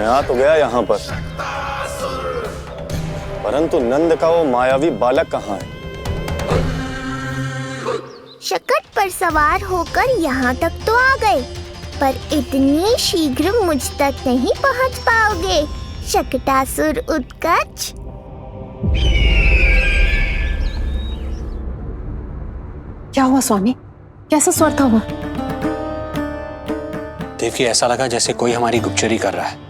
आ तो गया यहाँ पर, परंतु नंद का वो मायावी बालक कहाँ है? शकट पर सवार होकर यहाँ तक तो आ गए, पर इतनी शीघ्र मुझ तक नहीं पहुँच पाओगे शकटासुर उत्कच। क्या हुआ स्वामी? कैसा स्वर था वो? देवकी, ऐसा लगा जैसे कोई हमारी गुप्तचरी कर रहा है।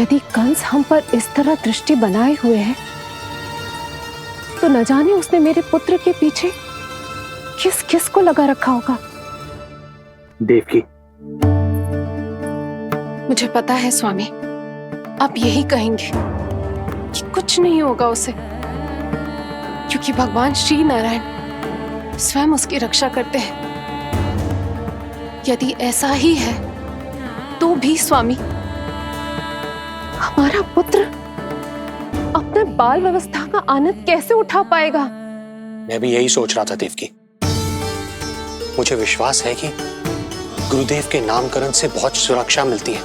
यदि कंस हम पर इस तरह दृष्टि बनाए हुए है, तो न जाने उसने मेरे पुत्र के पीछे किस किस को लगा रखा होगा। देवकी, मुझे पता है स्वामी, आप यही कहेंगे कि कुछ नहीं होगा उसे, क्योंकि भगवान श्री नारायण स्वयं उसकी रक्षा करते हैं। यदि ऐसा ही है तो भी स्वामी, हमारा पुत्र अपने बाल व्यवस्था का आनंद कैसे उठा पाएगा? मैं भी यही सोच रहा था देवकी। मुझे विश्वास है कि गुरुदेव के नामकरण से बहुत सुरक्षा मिलती है।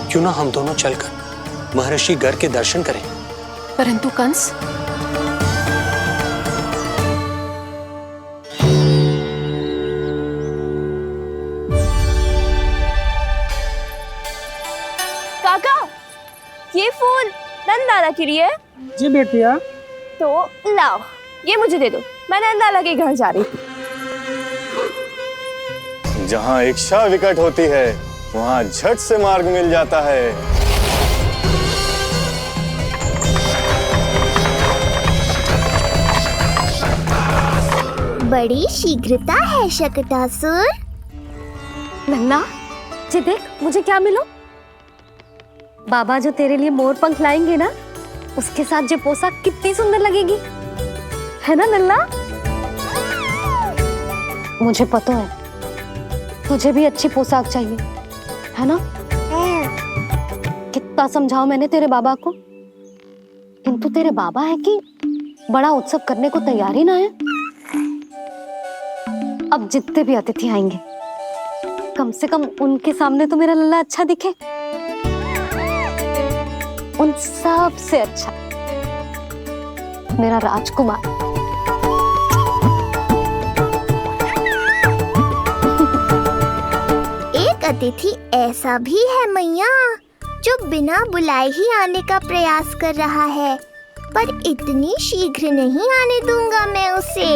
क्यों ना हम दोनों चलकर महर्षि गर के दर्शन करें। परंतु कंस, काका, ये फूल नंदाला के लिए है। जी बेटिया। तो लाओ, ये मुझे दे दो, मैं नंदाला के घर जा रही थी। जहाँ इच्छा विकट होती है, वहाँ झट से मार्ग मिल जाता है। बड़ी शीघ्रता है शकटासुर। नन्ना, जी देख मुझे क्या मिलो। बाबा जो तेरे लिए मोर पंख लाएंगे ना, उसके साथ जो पोशाक कितनी सुंदर लगेगी, है ना नन्ना? मुझे पता है तुझे भी अच्छी पोशाक चाहिए, है ना? कितना समझाओ मैंने तेरे बाबा को, किंतु तेरे बाबा है कि बड़ा उत्सव करने को तैयार ही ना है। अब जितने भी अतिथि आएंगे, कम से कम उनके सामने तो मेरा लल्ला अच्छा दिखे। उन सब से अच्छा मेरा राजकुमार। एक अतिथि ऐसा भी है मैया, जो बिना बुलाए ही आने का प्रयास कर रहा है, पर इतनी शीघ्र नहीं आने दूंगा मैं उसे।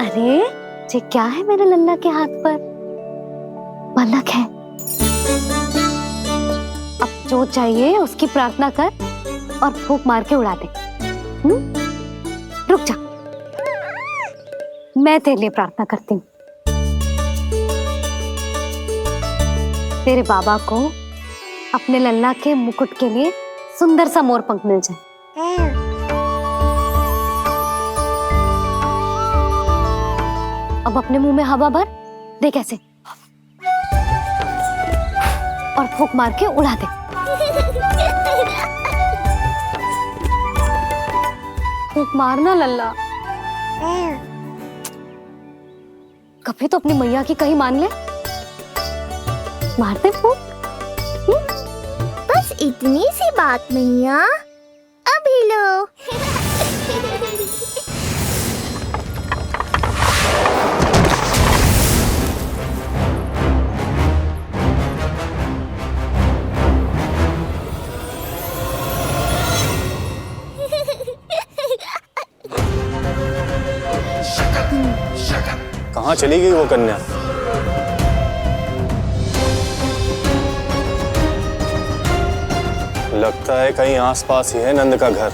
अरे ये क्या है मेरे लल्ला के हाथ पर? पलक है। अब जो चाहिए उसकी प्रार्थना कर और फूंक मार के उड़ा दे। रुक जा, मैं तेरे लिए प्रार्थना करती हूँ। तेरे बाबा को अपने लल्ला के मुकुट के लिए सुंदर सा मोर पंख मिल जाए। अब अपने मुंह में हवा भर दे कैसे, और फूंक मार के उड़ा दे। फूंक मारना लल्ला, कभी तो अपनी मैया की कहीं मान ले। मार दे फूंक। बस इतनी सी बात मैया, अभी लो। चली गई वो कन्या? लगता है कहीं आसपास ही है नंद का घर।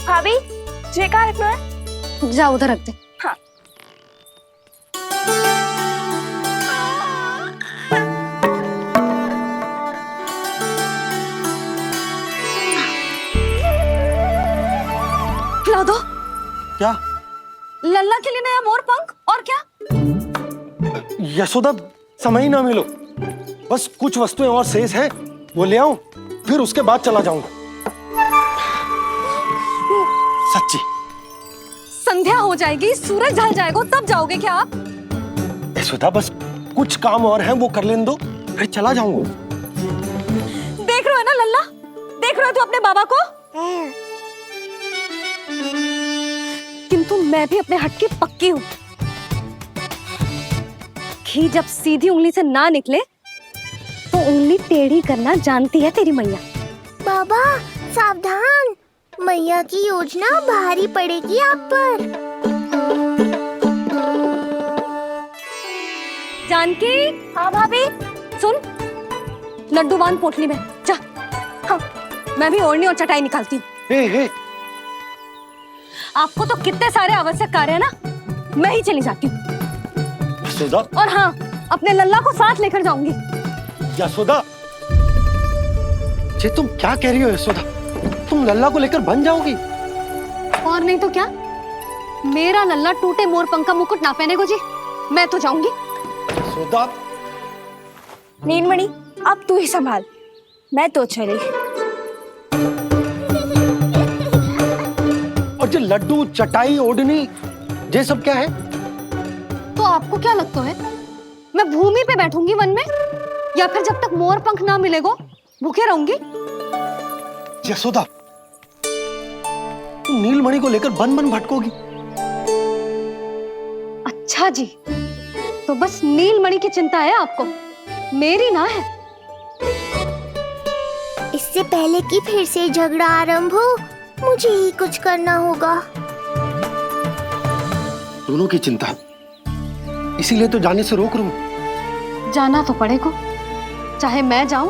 भाभी ये कहाँ रखना है? जा उधर रख दे। हाँ। खिला दो। क्या? लल्ला के लिए नया मोर पंख और क्या? यशोदा, समय ही ना मिलो। बस कुछ वस्तुएं और शेष हैं, वो ले आऊं, फिर उसके बाद चला जाऊंगा। सच्ची। संध्या हो जाएगी, सूरज ढल जाएगा, तब जाओगे क्या आप? यशोदा, बस कुछ काम और हैं, वो कर लेने दो, फिर चला जाऊंगा। देख रहे हो ना लल्ला, देख रहे हो तू अपने बाबा को? किंतु मैं भी अपने हट की पक्की हूँ। घी जब सीधी उंगली से ना निकले तो उंगली टेढ़ी करना जानती है तेरी मैया। बाबा सावधान, मैया की योजना भारी पड़ेगी आप पर। जानकी। हाँ भाभी। सुन, लड्डू बांध पोटली में, जा। हाँ, मैं भी ओढ़नी और चटाई निकालती हूँ। हे। आपको तो कितने सारे आवश्यक कार्य है ना, मैं ही चली जाती हूँ। यशोदा। और हाँ, अपने लल्ला को साथ लेकर जाऊंगी। यशोदा, ये तुम क्या कह रही हो यशोदा? तुम लल्ला को लेकर बन जाओगी? और नहीं तो क्या, मेरा लल्ला टूटे मोर पंख का मुकुट ना पहनेगो जी, मैं तो जाऊंगी। यशोदा। नीलमणि अब तू ही संभाल, मैं तो चली। और ये लड्डू, चटाई, ओढ़नी, ये सब क्या है? तो आपको क्या लगता है, मैं भूमि पे बैठूंगी वन में, या फिर जब तक मोर पंख ना मिलेगो भूखे रहूंगी? यशोदा, तुम नीलमणि को लेकर बन बन भटकोगी। अच्छा जी, तो बस नीलमणि की चिंता है आपको, मेरी ना है। इससे पहले कि फिर से झगड़ा आरंभ हो, मुझे ही कुछ करना होगा। दोनों की चिंता, इसीलिए तो जाने से रोक रहा हूं। जाना तो पड़ेगा, चाहे मैं जाऊं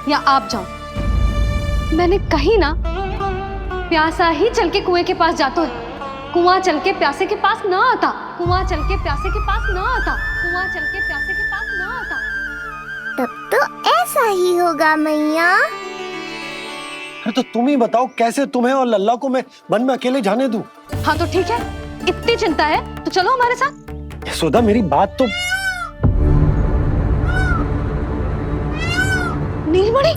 या आप जाओ। मैंने कहीं ना, प्यासा ही चल के कुएं के पास जाता है, कुआं चल के प्यासे के पास ना आता, कुआं चल के प्यासे के पास ना आता, कुआं चल के प्यासे के पास ना आता। तब तो ऐसा ही होगा मैया। अरे तो तुम ही बताओ, कैसे तुम्हें और लल्ला को मैं वन में अकेले जाने दूं? हाँ तो ठीक है, इतनी चिंता है तो चलो हमारे साथ। यशोदा, मेरी बात तो। नीलमणि,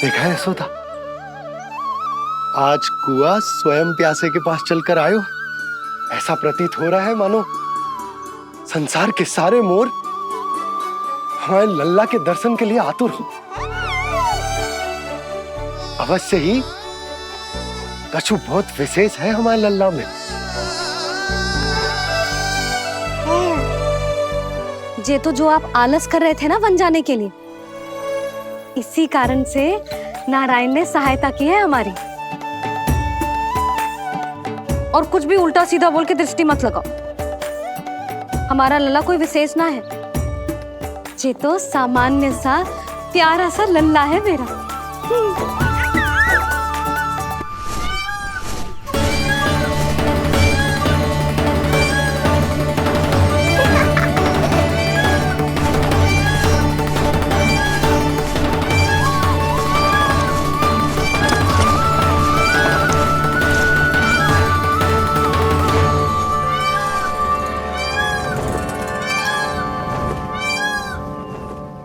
देखा है यशोदा, आज कुआं स्वयं प्यासे के पास चलकर आयो। ऐसा प्रतीत हो रहा है मानो संसार के सारे मोर हमारे लल्ला के दर्शन के लिए आतुर हो। अवश्य ही कछु बहुत विशेष है हमारे लल्ला में। ये तो जो आप आलस कर रहे थे ना वन जाने के लिए, इसी कारण से नारायण ने सहायता की है हमारी। और कुछ भी उल्टा सीधा बोल के दृष्टि मत लगाओ, हमारा लल्ला कोई विशेष ना है, ये तो सामान्य सा प्यारा सा लल्ला है मेरा।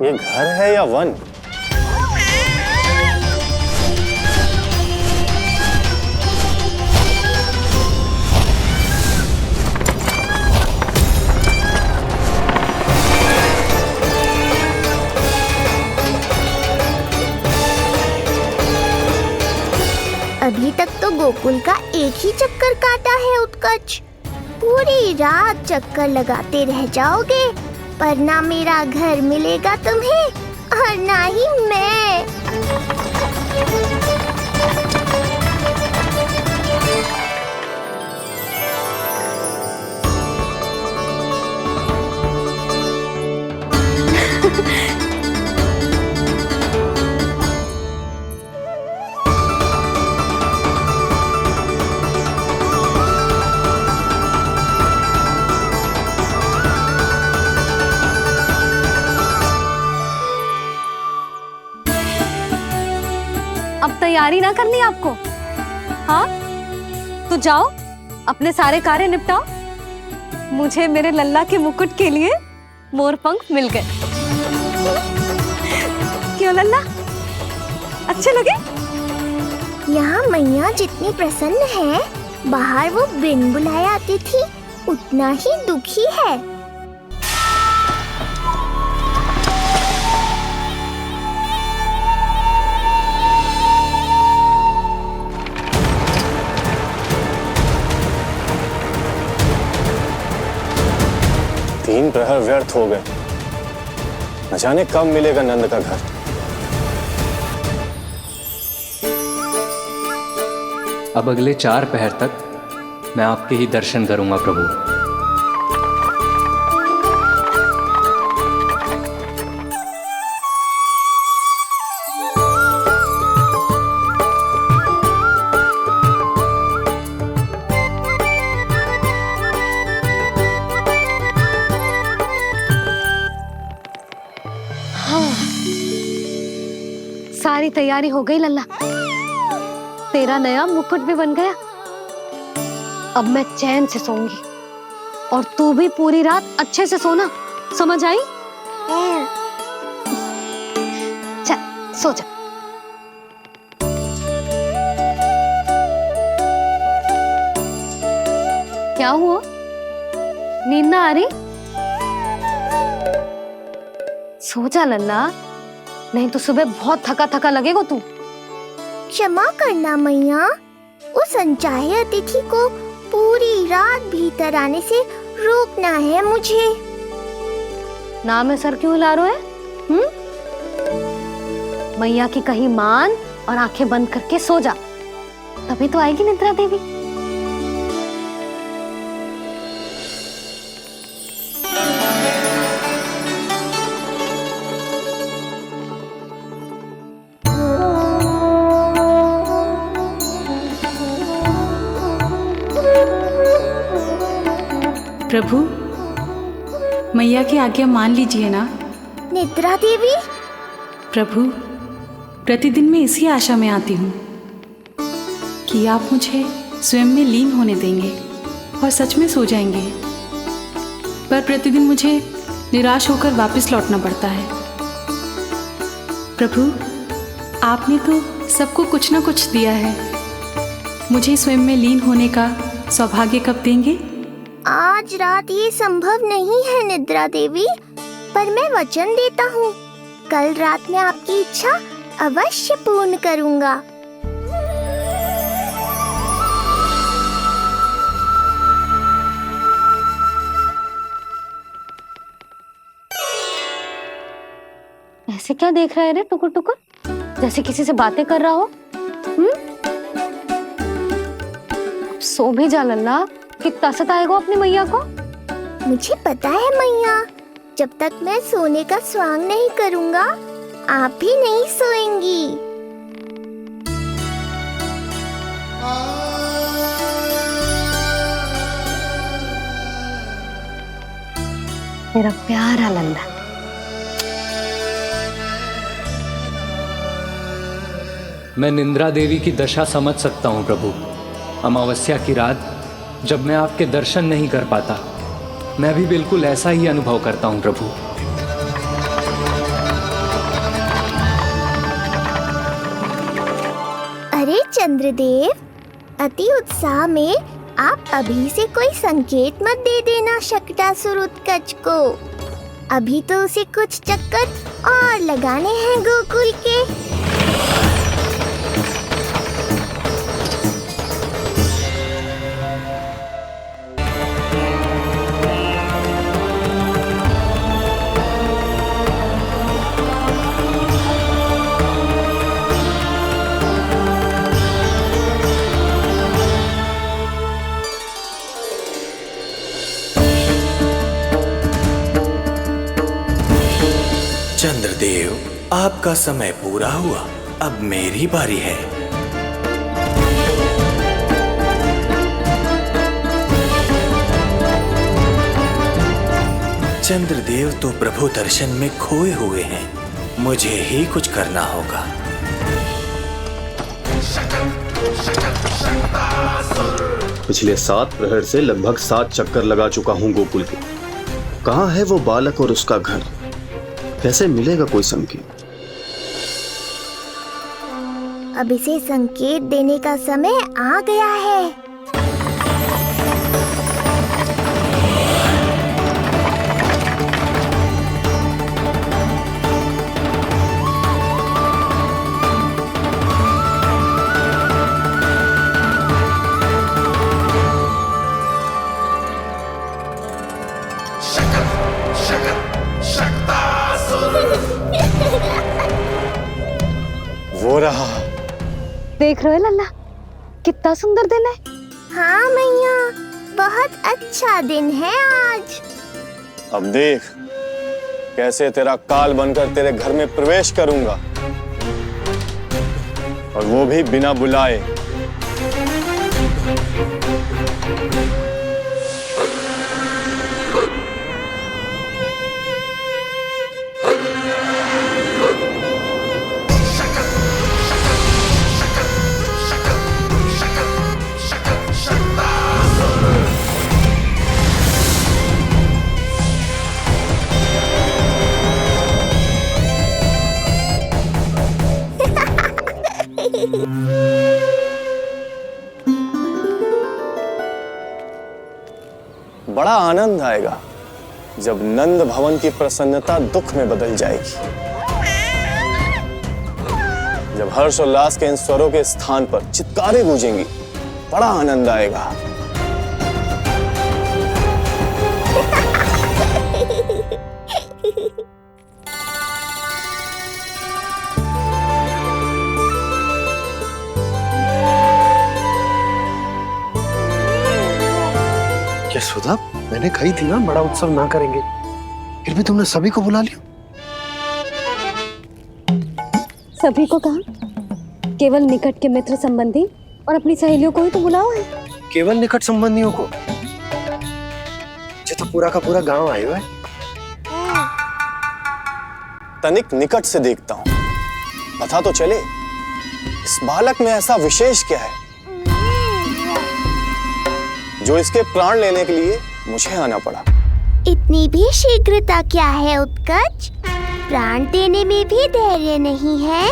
ये घर है या वन? अभी तक तो गोकुल का एक ही चक्कर काटा है उत्कर्ष। पूरी रात चक्कर लगाते रह जाओगे, पर ना मेरा घर मिलेगा तुम्हें और ना ही मैं। अब तैयारी ना करनी आपको? हाँ, तो जाओ अपने सारे कार्य निपटाओ। मुझे मेरे लल्ला के मुकुट के लिए मोर पंख मिल गए। क्यों लल्ला, अच्छे लगे? यहाँ मैया जितनी प्रसन्न है, बाहर वो बिन बुलाए आती थी उतना ही दुखी है। तीन प्रहर व्यर्थ हो गए। न जाने कब मिलेगा नंद का घर। अब अगले 4 पहर तक मैं आपके ही दर्शन करूंगा प्रभु। सारी तैयारी हो गई लल्ला, तेरा नया मुकुट भी बन गया। अब मैं चैन से सोऊंगी और तू भी पूरी रात अच्छे से सोना, समझ आई? चल सो जा। क्या हुआ, नींद ना आ रही? सो जा लल्ला, नहीं तो सुबह बहुत थका थका लगेगा तू। क्षमा करना मैया, उस अनचाहे अतिथि को पूरी रात भीतर आने से रोकना है मुझे। ना में सर क्यों हिला रहे हो? मैया की कहीं मान और आंखें बंद करके सो जा, तभी तो आएगी निद्रा देवी। प्रभु, मैया की आज्ञा मान लीजिए ना। निद्रा देवी? प्रभु, प्रतिदिन मैं इसी आशा में आती हूँ कि आप मुझे स्वयं में लीन होने देंगे और सच में सो जाएंगे, पर प्रतिदिन मुझे निराश होकर वापस लौटना पड़ता है। प्रभु, आपने तो सबको कुछ ना कुछ दिया है, मुझे स्वयं में लीन होने का सौभाग्य कब देंगे? आज रात ये संभव नहीं है निद्रा देवी, पर मैं वचन देता हूँ कल रात में आपकी इच्छा अवश्य पूर्ण करूँगा। ऐसे क्या देख रहा है रे टुकुर टुकुर, जैसे किसी से बातें कर रहा हो? सो भी जा लल्ला, कितना सताएगा अपनी मैया को। मुझे पता है मैया, जब तक मैं सोने का स्वांग नहीं करूंगा आप भी नहीं सोएंगी। मेरा प्यारा लल्ला। मैं निंद्रा देवी की दशा समझ सकता हूँ प्रभु। अमावस्या की रात जब मैं आपके दर्शन नहीं कर पाता, मैं भी बिल्कुल ऐसा ही अनुभव करता हूँ प्रभु। अरे चंद्रदेव, अति उत्साह में आप अभी से कोई संकेत मत दे देना शक्टासुर उत्कच को। अभी तो उसे कुछ चक्कर और लगाने हैं गोकुल के। चंद्रदेव, आपका समय पूरा हुआ, अब मेरी बारी है। चंद्रदेव तो प्रभु दर्शन में खोए हुए हैं, मुझे ही कुछ करना होगा। पिछले 7 प्रहर से लगभग 7 चक्कर लगा चुका हूँ गोकुल के। कहाँ है वो बालक और उसका घर? कैसे मिलेगा कोई संकेत? अब इसे संकेत देने का समय आ गया है। वो रहा। देख रहे हो लल्ला, कितना सुंदर दिन है। हाँ मैया, बहुत अच्छा दिन है आज। अब देख कैसे तेरा काल बनकर तेरे घर में प्रवेश करूंगा, और वो भी बिना बुलाए। बड़ा आनंद आएगा जब नंद भवन की प्रसन्नता दुख में बदल जाएगी, जब हर्ष उल्लास के इन स्वरों के स्थान पर चित्कारें गूंजेंगी। बड़ा आनंद आएगा। यशोदा, मैंने कही थी ना बड़ा उत्सव ना करेंगे, फिर भी तुमने सभी को बुला लिया। सभी को कहा? केवल निकट के मित्र संबंधी और अपनी सहेलियों को ही तो बुलाओ है। केवल निकट संबंधियों को? ये तो पूरा का पूरा गांव आया है। तनिक निकट से देखता हूं, पता तो चले इस बालक में ऐसा विशेष क्या है जो इसके प्राण लेने के लिए मुझे आना पड़ा। इतनी भी शीघ्रता क्या है उत्कच? प्राण देने में भी धैर्य नहीं है।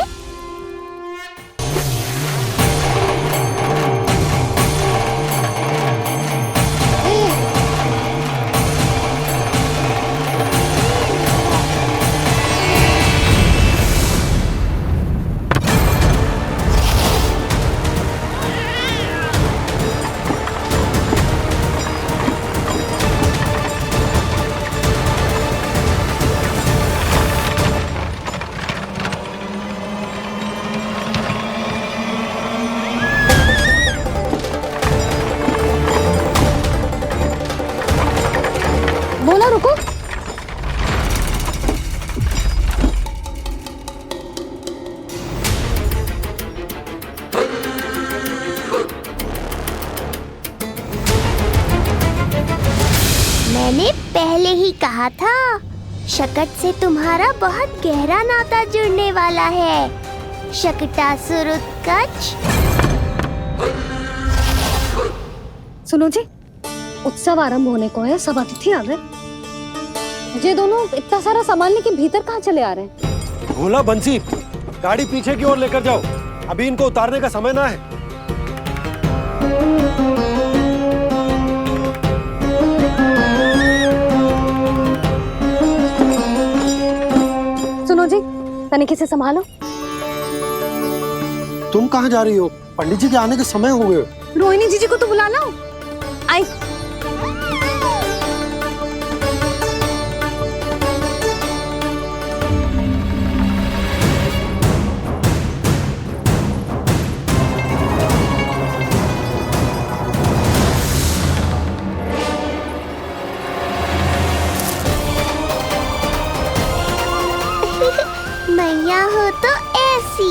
कहा था, शकट से तुम्हारा बहुत गहरा नाता जुड़ने वाला है। शकटासुर उत्कच। सुनो जी, उत्सव आरंभ होने को है, सब अतिथि आ गए। ये दोनों इतना सारा सामान लेके भीतर कहाँ चले आ रहे हैं? भोला बंसी, गाड़ी पीछे की ओर लेकर जाओ, अभी इनको उतारने का समय ना है। सुनो जी, तनिक से संभालो। तुम कहाँ जा रही हो? पंडित जी के आने के समय हो गए। रोहिणी जीजी को तो बुला लो। आई। मैया हो तो ऐसी।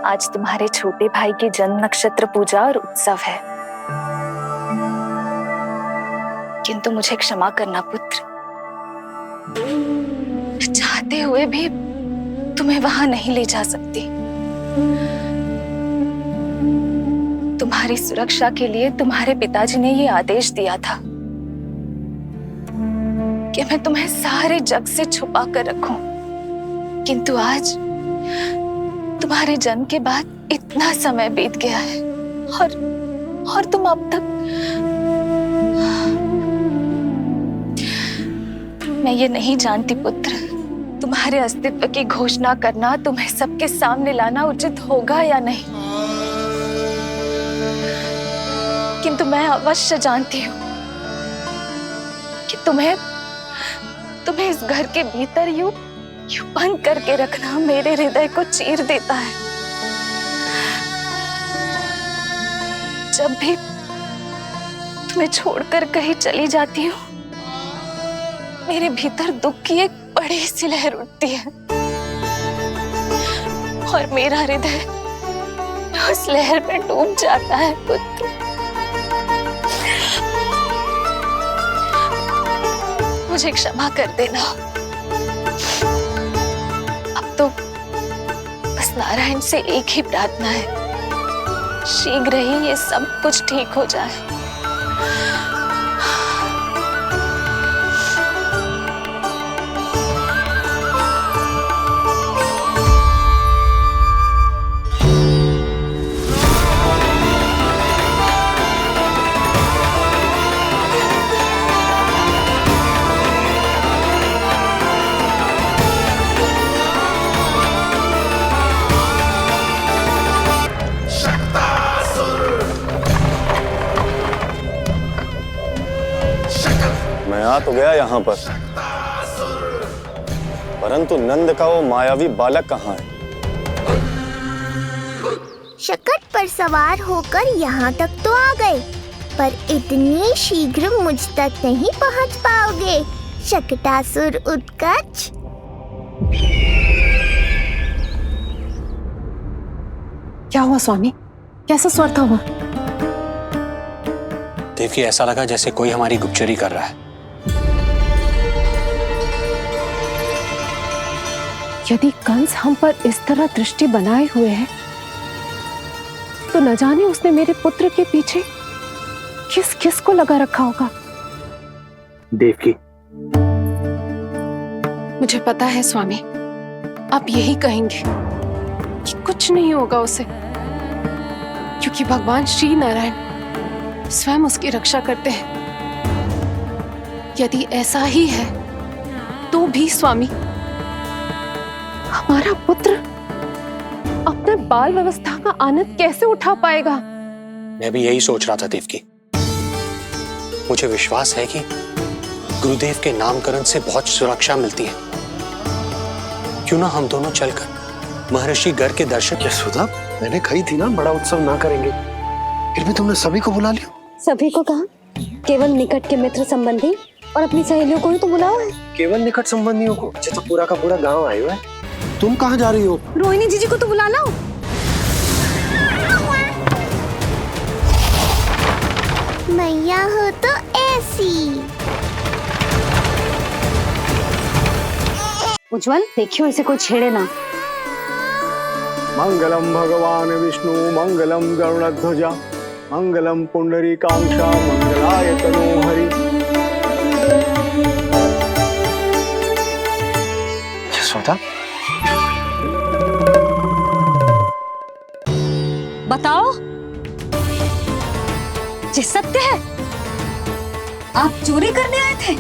आज तुम्हारे छोटे भाई की जन्म नक्षत्र पूजा और उत्सव है, किंतु मुझे क्षमा करना पुत्र, चाहते हुए भी तुम्हें वहां नहीं ले जा सकती। तुम्हारी सुरक्षा के लिए तुम्हारे पिताजी ने ये आदेश दिया था कि मैं तुम्हें सारे जग से छुपा कर रखूं, किंतु आज तुम्हारे जन्म के बाद इतना समय बीत गया है और तुम अब तक। मैं ये नहीं जानती पुत्र, तुम्हारे अस्तित्व की घोषणा करना, तुम्हें सबके सामने लाना उचित होगा या नहीं, किंतु मैं अवश्य जानती हूँ कि तुम्हें इस घर के भीतर यूं बंद करके रखना मेरे हृदय को चीर देता है। जब भी तुम्हें छोड़कर कहीं चली जाती हूँ, मेरे भीतर दुख की एक बड़ी सी लहर उठती है और मेरा हृदय उस लहर में डूब जाता है पुत्र। मुझे क्षमा कर देना। अब तो बस नारायण से एक ही प्रार्थना है, शीघ्र ही ये सब कुछ ठीक हो जाए। मैं आ तो गया यहाँ पर, परंतु नंद का वो मायावी बालक कहाँ है? शकट पर सवार होकर यहाँ तक तो आ गए, पर इतनी शीघ्र मुझ तक नहीं पहुँच पाओगे, शकटासुर उत्कच। क्या हुआ स्वामी? कैसा स्वर था वो? देवकी, ऐसा लगा जैसे कोई हमारी गुप्तचरी कर रहा है। यदि कंस हम पर इस तरह दृष्टि बनाए हुए है, तो न जाने उसने मेरे पुत्र के पीछे किस किस को लगा रखा होगा। देवकी, मुझे पता है स्वामी, आप यही कहेंगे कि कुछ नहीं होगा उसे, क्योंकि भगवान श्री नारायण स्वयं उसकी रक्षा करते हैं। यदि ऐसा ही है तो भी स्वामी, हमारा पुत्र अपने बाल व्यवस्था का आनंद कैसे उठा पाएगा? मैं भी यही सोच रहा था देवकी। मुझे विश्वास है कि गुरुदेव के नामकरण से बहुत सुरक्षा मिलती है। क्यों ना हम दोनों चलकर महर्षि घर के दर्शन। यशोदा, मैंने कही थी ना बड़ा उत्सव ना करेंगे, फिर भी तुमने सभी को बुला लिया। सभी को कहा? केवल निकट के मित्र संबंधी और अपनी सहेलियों को ही तो बुलाओ है। केवल निकट संबंधियों को? अच्छा, तो पूरा का पूरा गांव आया हुआ है। तुम कहाँ जा रही हो? रोहिणी जीजी को तो बुला लो। मैया हो तो ऐसी। उज्जवल देखियो इसे कोई छेड़े ना। मंगलम भगवान विष्णु मंगलम गरुड़ध्वजा मंगलम पुंडरीकाक्षा मंगलाय तनोहरि। यशोदा, बताओ, ये सत्य है? आप चोरी करने आए थे?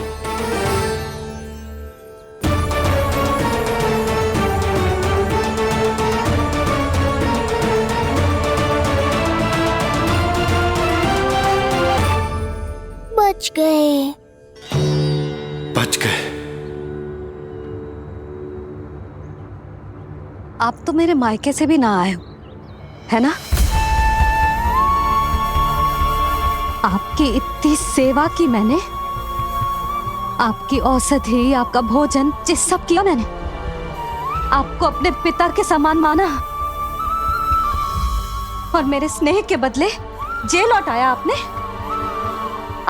बच गए। बच गए। आप तो मेरे मायके से भी ना आए हो, है ना? आपकी इतनी सेवा की मैंने, आपकी औषधि, आपका भोजन, ये सब किया मैंने। आपको अपने पिता के समान माना और मेरे स्नेह के बदले जेल लौटाया आपने।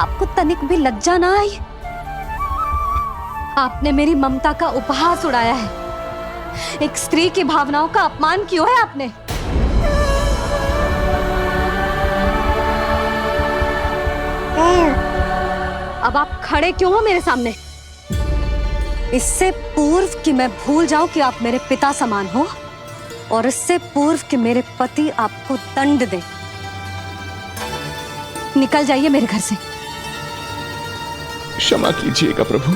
आपको तनिक भी लज्जा ना आई? आपने मेरी ममता का उपहास उड़ाया है। एक स्त्री की भावनाओं का अपमान क्यों है आपने? अब आप खड़े क्यों हो मेरे सामने? इससे पूर्व कि मैं भूल जाऊं कि आप मेरे पिता समान हो, और इससे पूर्व कि मेरे पति आपको दंड दे, निकल जाइए मेरे घर से। क्षमा कीजिएगा प्रभु।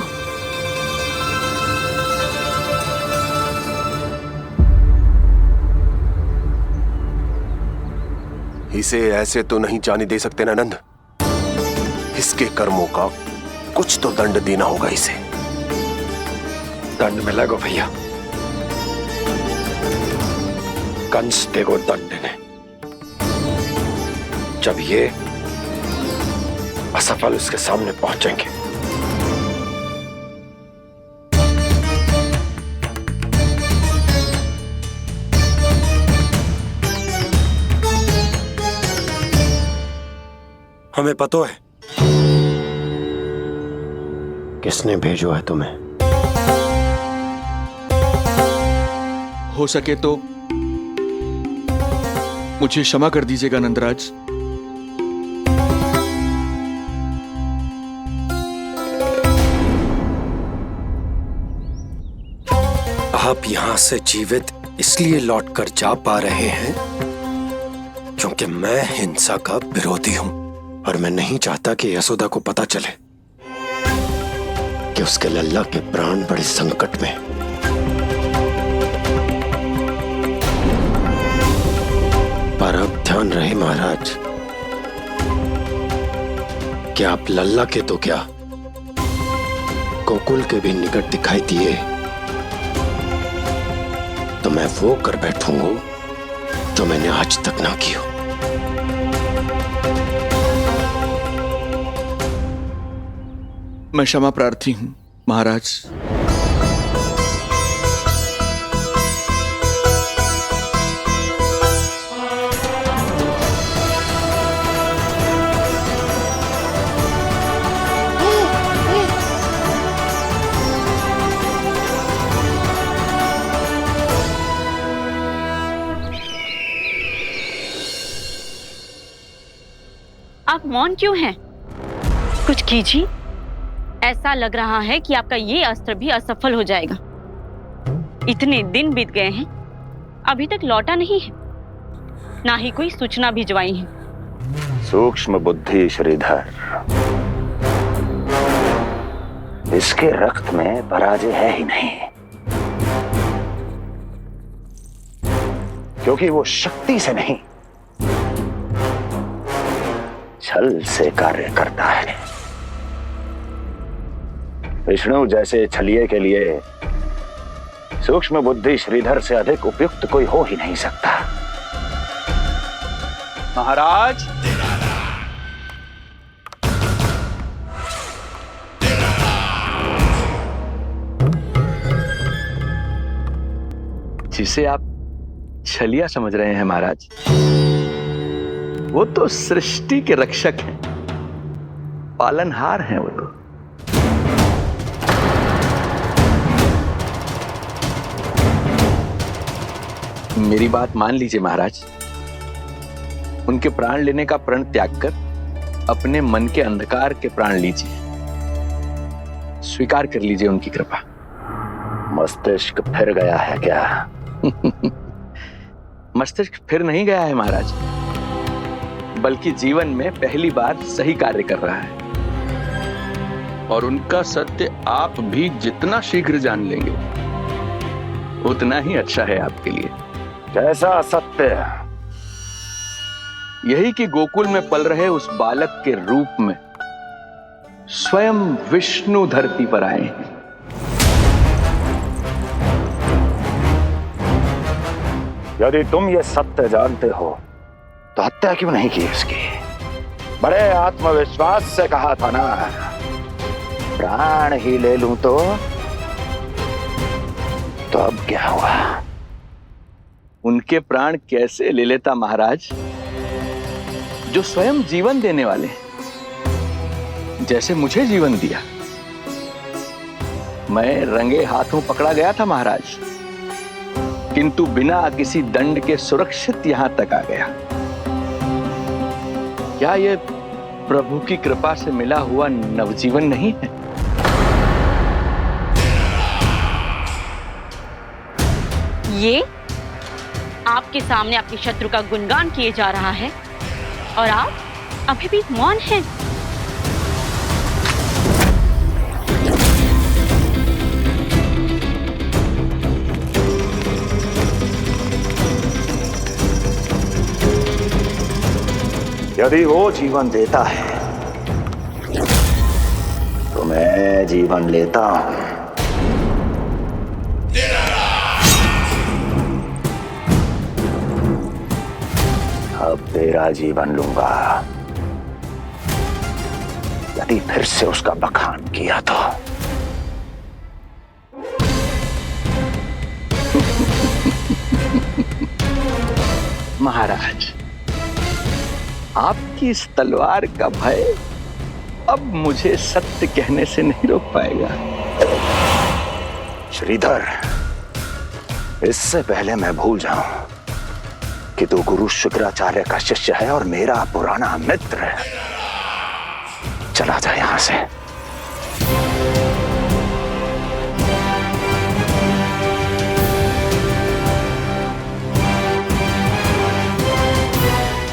इसे ऐसे तो नहीं जाने दे सकते ना नंद। इसके कर्मों का कुछ तो दंड देना होगा इसे। दंड मिलेगा भैया, कंस देगो दंड देने। जब ये असफल उसके सामने पहुंचेंगे। हमें पता है किसने भेजो है तुम्हें। हो सके तो मुझे क्षमा कर दीजिएगा नंदराज। आप यहां से जीवित इसलिए लौटकर जा पा रहे हैं क्योंकि मैं हिंसा का विरोधी हूं, और मैं नहीं चाहता कि यशोदा को पता चले कि उसके लल्ला के प्राण बड़े संकट में। पर अब ध्यान रहे महाराज कि आप लल्ला के तो क्या, गोकुल के भी निकट दिखाई दिए तो मैं वो कर बैठूंगा जो मैंने आज तक ना की हो। मैं क्षमा प्रार्थी हूं महाराज। आप मौन क्यों हैं? कुछ कीजिए। ऐसा लग रहा है कि आपका ये अस्त्र भी असफल हो जाएगा। इतने दिन बीत गए हैं, अभी तक लौटा नहीं है, ना ही कोई सूचना भिजवाई है। सूक्ष्म बुद्धि श्रीधर, इसके रक्त में पराजय है ही नहीं, क्योंकि वो शक्ति से नहीं छल से कार्य करता है। विष्णु जैसे छलिए के लिए सूक्ष्म बुद्धि श्रीधर से अधिक उपयुक्त कोई हो ही नहीं सकता। महाराज, जिसे आप छलिया समझ रहे हैं महाराज, वो तो सृष्टि के रक्षक हैं, पालनहार हैं वो तो। मेरी बात मान लीजिए महाराज, उनके प्राण लेने का प्रण त्याग कर अपने मन के अंधकार के प्राण लीजिए, स्वीकार कर लीजिए उनकी कृपा। मस्तिष्क फिर गया है क्या? मस्तिष्क फिर नहीं गया है महाराज, बल्कि जीवन में पहली बार सही कार्य कर रहा है। और उनका सत्य आप भी जितना शीघ्र जान लेंगे उतना ही अच्छा है आपके लिए। कैसा सत्य? यही कि गोकुल में पल रहे उस बालक के रूप में स्वयं विष्णु धरती पर आए हैं। यदि तुम ये सत्य जानते हो तो हत्या क्यों नहीं की उसकी? बड़े आत्मविश्वास से कहा था ना, प्राण ही ले लूं तो अब क्या हुआ? उनके प्राण कैसे ले लेता महाराज, जो स्वयं जीवन देने वाले, जैसे मुझे जीवन दिया। मैं रंगे हाथों पकड़ा गया था महाराज, किंतु बिना किसी दंड के सुरक्षित यहां तक आ गया। क्या यह प्रभु की कृपा से मिला हुआ नवजीवन नहीं है? ये आपके सामने आपके शत्रु का गुणगान किए जा रहा है और आप अभी भी मौन हैं। यदि वो जीवन देता है तो मैं जीवन लेता हूं। अब तेरा जीवन लूंगा यदि फिर से उसका बखान किया तो। महाराज, आपकी इस तलवार का भय अब मुझे सत्य कहने से नहीं रोक पाएगा। श्रीधर, इससे पहले मैं भूल जाऊं कि तू गुरु शुक्राचार्य का शिष्य है और मेरा पुराना मित्र है, चला जा यहां से।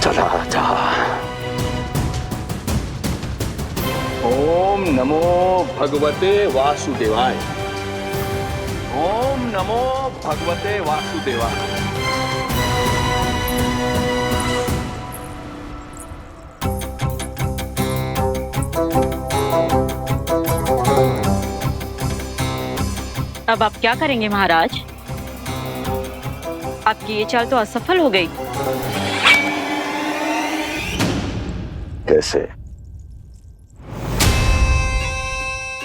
चला जा। ओम नमो भगवते वासुदेवाय। ओम नमो भगवते वासुदेवाय। अब आप क्या करेंगे महाराज? आपकी ये चाल तो असफल हो गई। कैसे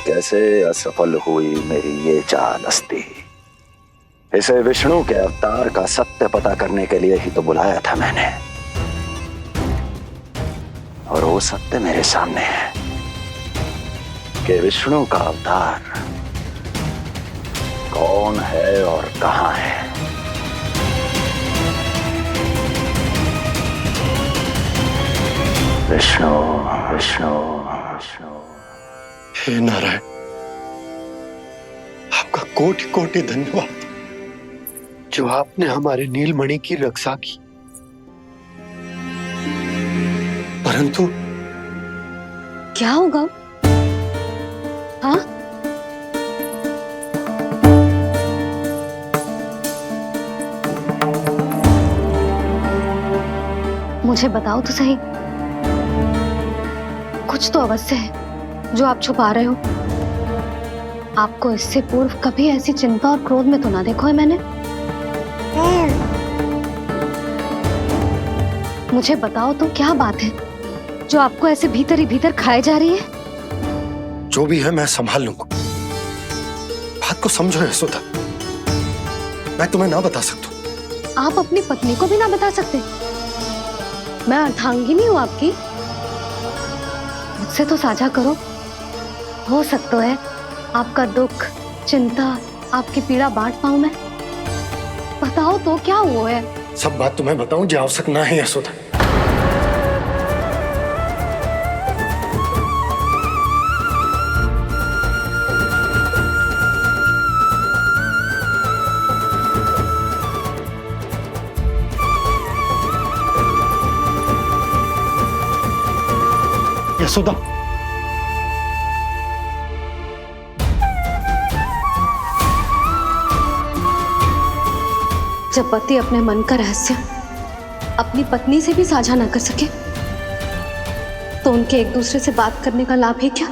कैसे असफल हुई मेरी ये चाल अस्ति? इसे विष्णु के अवतार का सत्य पता करने के लिए ही तो बुलाया था मैंने, और वो सत्य मेरे सामने है कि विष्णु का अवतार कौन है और कहां है। विष्णु विष्णु विष्णु। हे नारायण, आपका कोटि कोटि धन्यवाद जो आपने हमारे नीलमणि की रक्षा की। परंतु क्या होगा? हाँ, मुझे बताओ तो सही, कुछ तो अवश्य है जो आप छुपा रहे हो। आपको इससे पूर्व कभी ऐसी चिंता और क्रोध में तो ना देखो है मैंने। मुझे बताओ तो क्या बात है जो आपको ऐसे भीतर ही भीतर खाए जा रही है? जो भी है मैं संभाल लूंगा। बात को समझो यशोदा, मैं तुम्हें ना बता सकता। आप अपनी पत्नी को भी ना बता सकते? मैं अर्धांगिनी हूँ आपकी, मुझसे तो साझा करो। हो सकता है आपका दुख, चिंता, आपकी पीड़ा बांट पाऊं मैं। बताओ तो क्या हुआ है? सब बात तुम्हें बताऊं जो आवश्यक ना है यशोदा। यशोदा, जब पति अपने मन का रहस्य अपनी पत्नी से भी साझा न कर सके तो उनके एक दूसरे से बात करने का लाभ है क्या?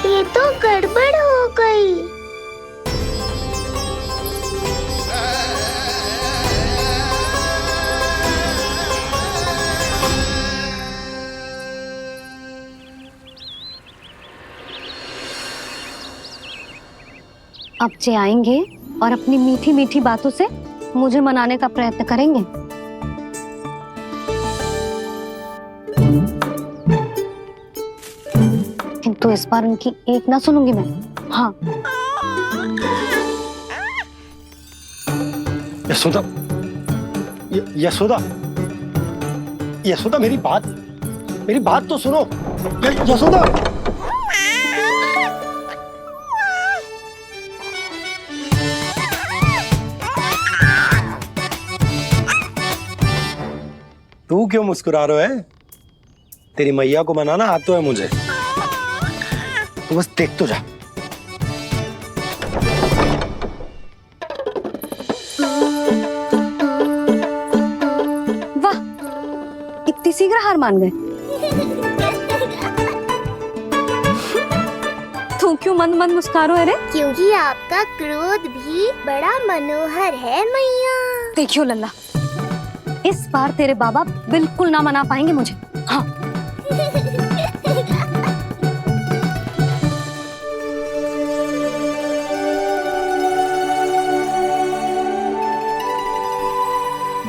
ये तो गड़बड़ हो गई। अब जे आएंगे और अपनी मीठी मीठी बातों से मुझे मनाने का प्रयत्न करेंगे। किंतु इस बार उनकी एक ना सुनूंगी मैं। हाँ यशोदा, यशोदा, यशोदा, मेरी बात तो सुनो। यशोदा, तू क्यों मुस्कुरा रहे है? तेरी मैया को मनाना आता है मुझे। तू बस देख तो जा। वाह, इतनी शीघ्र हार मान गए। तू क्यों मंद मंद मुस्कुरा रहे रे? क्योंकि आपका क्रोध भी बड़ा मनोहर है मैया। देखियो लल्ला, इस बार तेरे बाबा बिल्कुल ना मना पाएंगे मुझे। हाँ।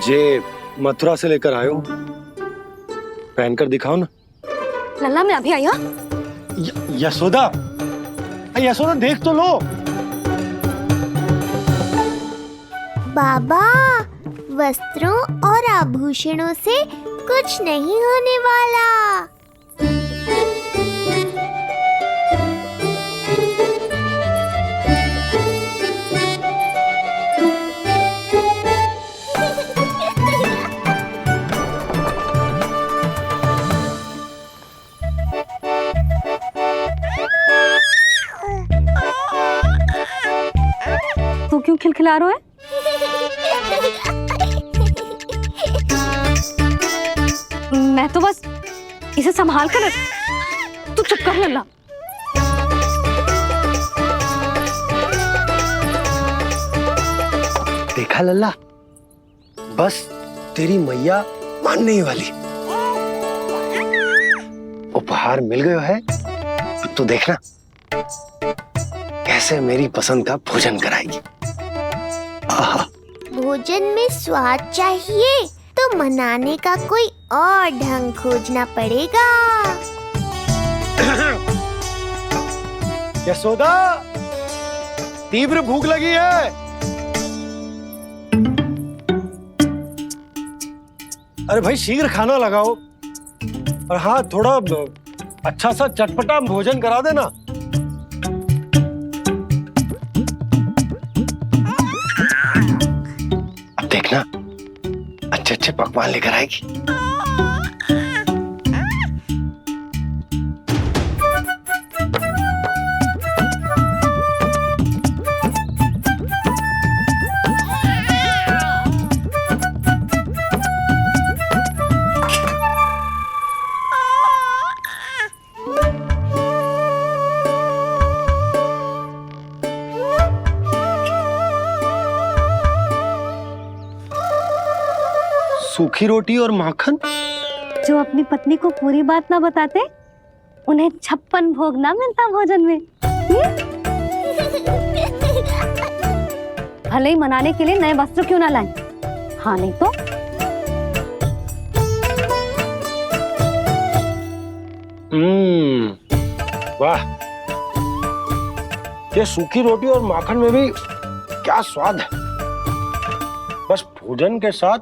जे मथुरा से लेकर आयो, पहनकर दिखाओ ना। लल्ला मैं अभी आई। हाँ यशोदा, यशोदा देख तो लो। बाबा, वस्त्रों और आभूषणों से कुछ नहीं होने वाला। तू क्यों खिलखिला रहा है? मैं तो बस इसे संभाल कर तू चुप कर लल्ला। देखा लल्ला, बस तेरी मैया मानने ही वाली। उपहार मिल गया है, अब तू देखना कैसे मेरी पसंद का भोजन कराएगी। भोजन में स्वाद चाहिए तो मनाने का कोई और ढंग खोजना पड़ेगा। यशोदा, तीव्र भूख लगी है। अरे भाई शीघ्र खाना लगाओ, और हाँ थोड़ा अच्छा सा चटपटा भोजन करा देना। अब देखना अच्छे अच्छे पकवान लेकर आएगी। सूखी रोटी और माखन। जो अपनी पत्नी को पूरी बात ना बताते उन्हें 56 भोग ना मिलता भोजन में। भले ही मनाने के लिए नए वस्त्र क्यों ना लाएं, हाँ नहीं तो वाह, ये सूखी रोटी और माखन में भी क्या स्वाद है। बस भोजन के साथ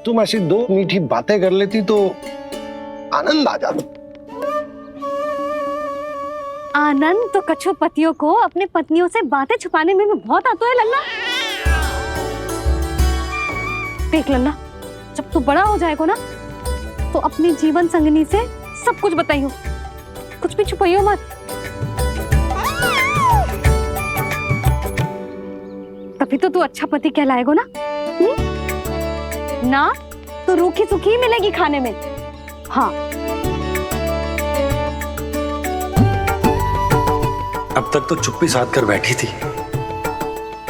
तुम ऐसी 2 मीठी बातें कर लेती तो आनंद आ जाता। आनंद तो कछु पतियों को अपने पत्नियों से बातें छुपाने में भी बहुत आता है लल्ला। देख लल्ला, जब तू बड़ा हो जाएगा ना तो अपनी जीवन संगनी से सब कुछ बताइयो, कुछ भी छुपाइयो मत। तभी तो तू अच्छा पति कहलाएगा ना। ना तो रूखी सूखी मिलेगी खाने में। हाँ, अब तक तो चुप्पी साध कर बैठी थी,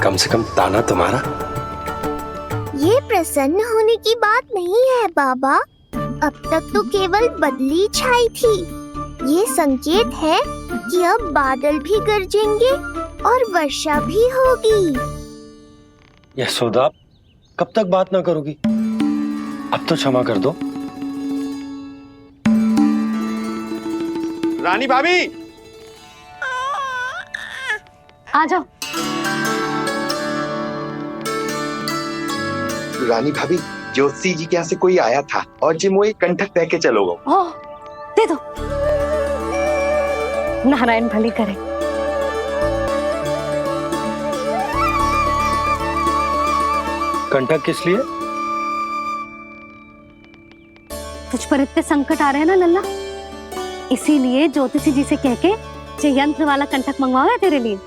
कम से कम ताना तुम्हारा। ये प्रसन्न होने की बात नहीं है बाबा, अब तक तो केवल बदली छाई थी। ये संकेत है कि अब बादल भी गरजेंगे और वर्षा भी होगी। यशोदा, कब तक बात ना करोगी? अब तो क्षमा कर दो। रानी भाभी, आ जाओ। रानी भाभी, ज्योति जी के यहाँ से कोई आया था और जी मुझे कंठक दे के चलोगे। ओह, दे दो। नारायण भली करे। कंठक किस लिए? तुझ पर इतने संकट आ रहे हैं ना लल्ला, इसीलिए ज्योतिषी जी से कह के ये यंत्र वाला कंठक मंगवाओ है तेरे लिए।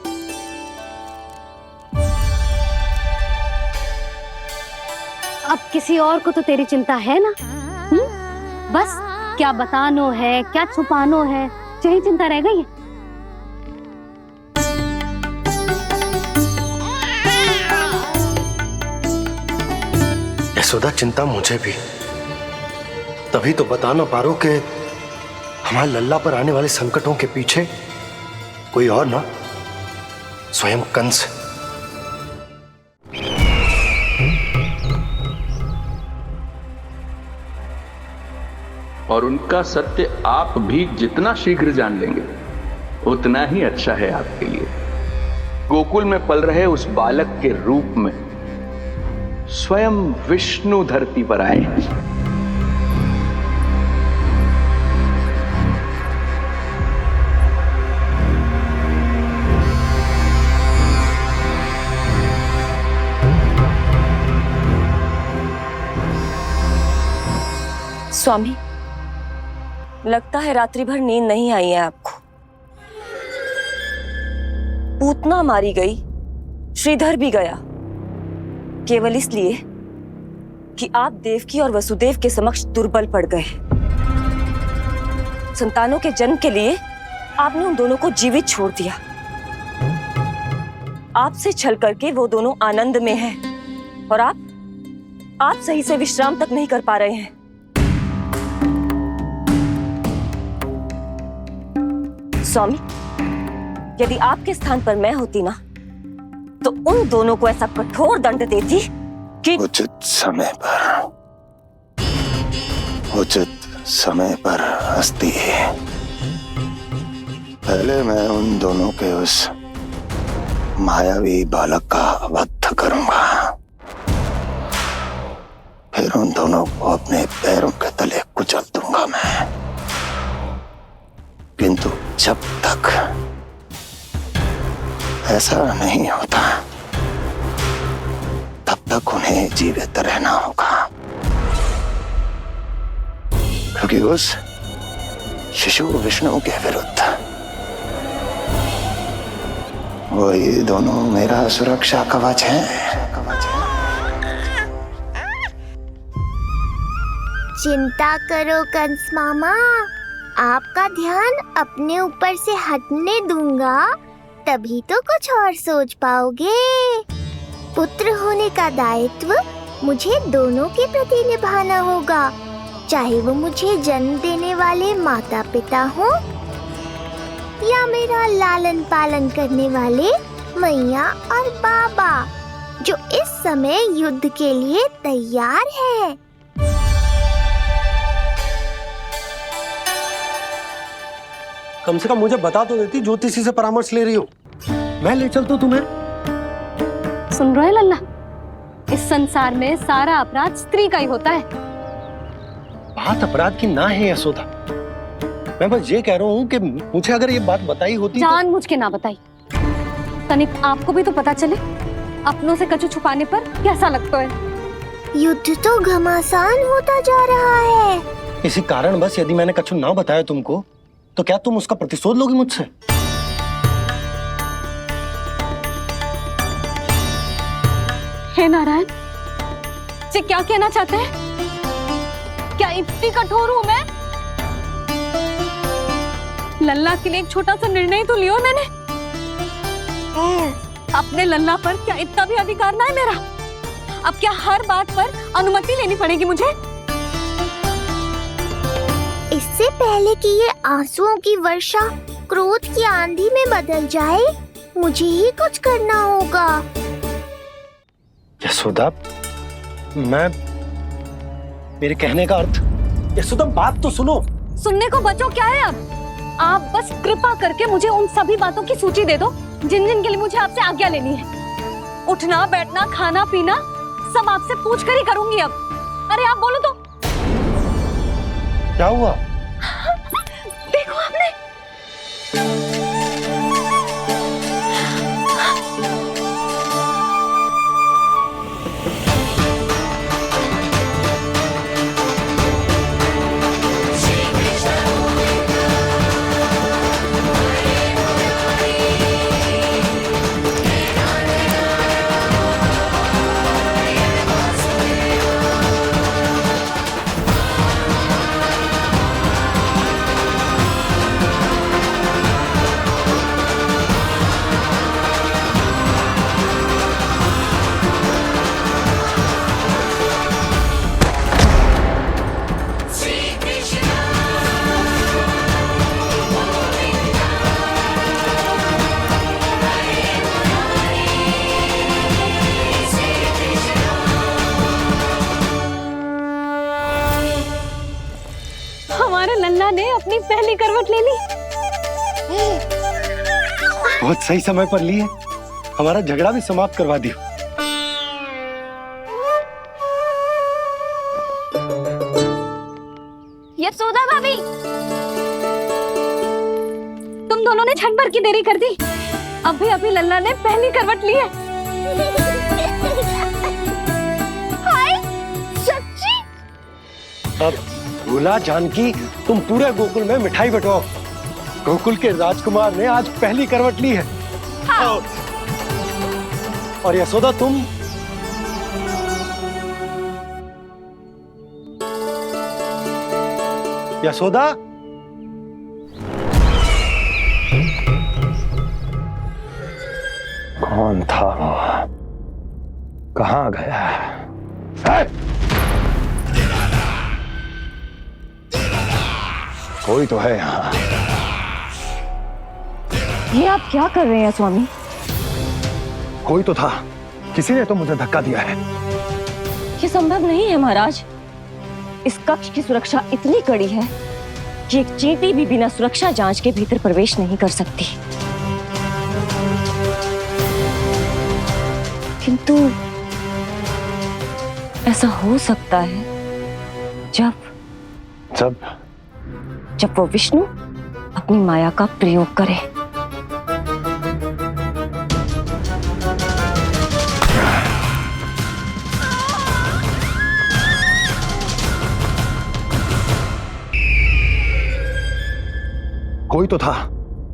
अब किसी और को तो तेरी चिंता है ना? बस क्या बतानो है, क्या छुपानो है, यही चिंता रह गई है। यशोदा, चिंता मुझे भी, तभी तो बता ना पा रहा हूं कि हमारे लल्ला पर आने वाले संकटों के पीछे कोई और ना, स्वयं कंस। और उनका सत्य आप भी जितना शीघ्र जान लेंगे उतना ही अच्छा है आपके लिए। गोकुल में पल रहे उस बालक के रूप में स्वयं विष्णु धरती पर आए हैं। स्वामी, लगता है रात्रि भर नींद नहीं आई है आपको। पूतना मारी गई, श्रीधर भी गया, केवल इसलिए कि आप देवकी और वसुदेव के समक्ष दुर्बल पड़ गए। संतानों के जन्म के लिए आपने उन दोनों को जीवित छोड़ दिया। आपसे छल करके वो दोनों आनंद में हैं और आप सही से विश्राम तक नहीं कर पा रहे हैं। स्वामी, यदि आपके स्थान पर मैं होती ना तो उन दोनों को ऐसा कठोर दंड देती कि उचित समय पर हस्ती। पहले मैं उन दोनों के उस मायावी बालक का वध करूंगा, फिर उन दोनों को अपने पैरों के तले कुचल दूंगा मैं। किंतु जब तक ऐसा नहीं होता तब तक उन्हें जीवित रहना होगा, क्योंकि उस शिशु विष्णु के विरुद्ध वही दोनों मेरा सुरक्षा कवच है। चिंता करो कंस मामा, आपका ध्यान अपने ऊपर से हटने दूंगा, तभी तो कुछ और सोच पाओगे। पुत्र होने का दायित्व मुझे दोनों के प्रति निभाना होगा, चाहे वो मुझे जन्म देने वाले माता पिता हो या मेरा लालन पालन करने वाले मैया और बाबा, जो इस समय युद्ध के लिए तैयार है। कम से कम मुझे बता तो देती ज्योतिषी से परामर्श ले रही हो, मैं ले चलता तुम्हें। सुन रहे लल्ला, इस संसार में सारा अपराध स्त्री का ही होता है। बात अपराध की ना है यशोदा, मैं बस ये कह रहा हूँ कि मुझे अगर ये बात बताई होती जान मुझ के ना बताई, तनिक आपको भी तो पता चले अपनों से कछु छुपाने पर कैसा लगता है। युद्ध तो घमासान होता जा रहा है। इसी कारण बस यदि मैंने कछु ना बताया तुमको, तो क्या तुम उसका प्रतिशोध लोगी मुझसे? हे नारायण, ये क्या कहना चाहते हैं? क्या इतनी कठोर हूं मैं? लल्ला के लिए एक छोटा सा निर्णय तो लियो मैंने। अपने लल्ला पर क्या इतना भी अधिकार ना है मेरा? अब क्या हर बात पर अनुमति लेनी पड़ेगी मुझे? इससे पहले कि ये आंसुओं की वर्षा क्रोध की आंधी में बदल जाए, मुझे ही कुछ करना होगा। यशोदा, मेरे कहने का अर्थ, यशोदा बात तो सुनो। सुनने को बचो क्या है अब? आप बस कृपा करके मुझे उन सभी बातों की सूची दे दो जिन जिन के लिए मुझे आपसे आज्ञा लेनी है। उठना बैठना खाना पीना सब आपसे पूछ कर ही करूंगी अब। अरे आप बोलो तो। क्या हुआ? देखो आपने। लल्ला ने अपनी पहली करवट ले ली। बहुत सही समय पर ली है, हमारा झगड़ा भी समाप्त करवा दियो। यशोदा भाभी, तुम दोनों ने क्षण भर की देरी कर दी। अभी लल्ला ने पहली करवट ली है। हाय, सच्ची? अब भूला जानकी, तुम पूरे गोकुल में मिठाई बंटवाओ। गोकुल के राजकुमार ने आज पहली करवट ली है। हाँ। और यशोदा तुम यशोदा, कौन था वो? कहाँ गया? कोई तो है यहाँ। ये आप क्या कर रहे हैं स्वामी? कोई तो था, किसी ने तो मुझे धक्का दिया है। ये संभव नहीं है महाराज। इस कक्ष की सुरक्षा इतनी कड़ी है कि एक चींटी भी बिना सुरक्षा जांच के भीतर प्रवेश नहीं कर सकती। किंतु ऐसा हो सकता है जब वो विष्णु अपनी माया का प्रयोग करे। कोई तो था,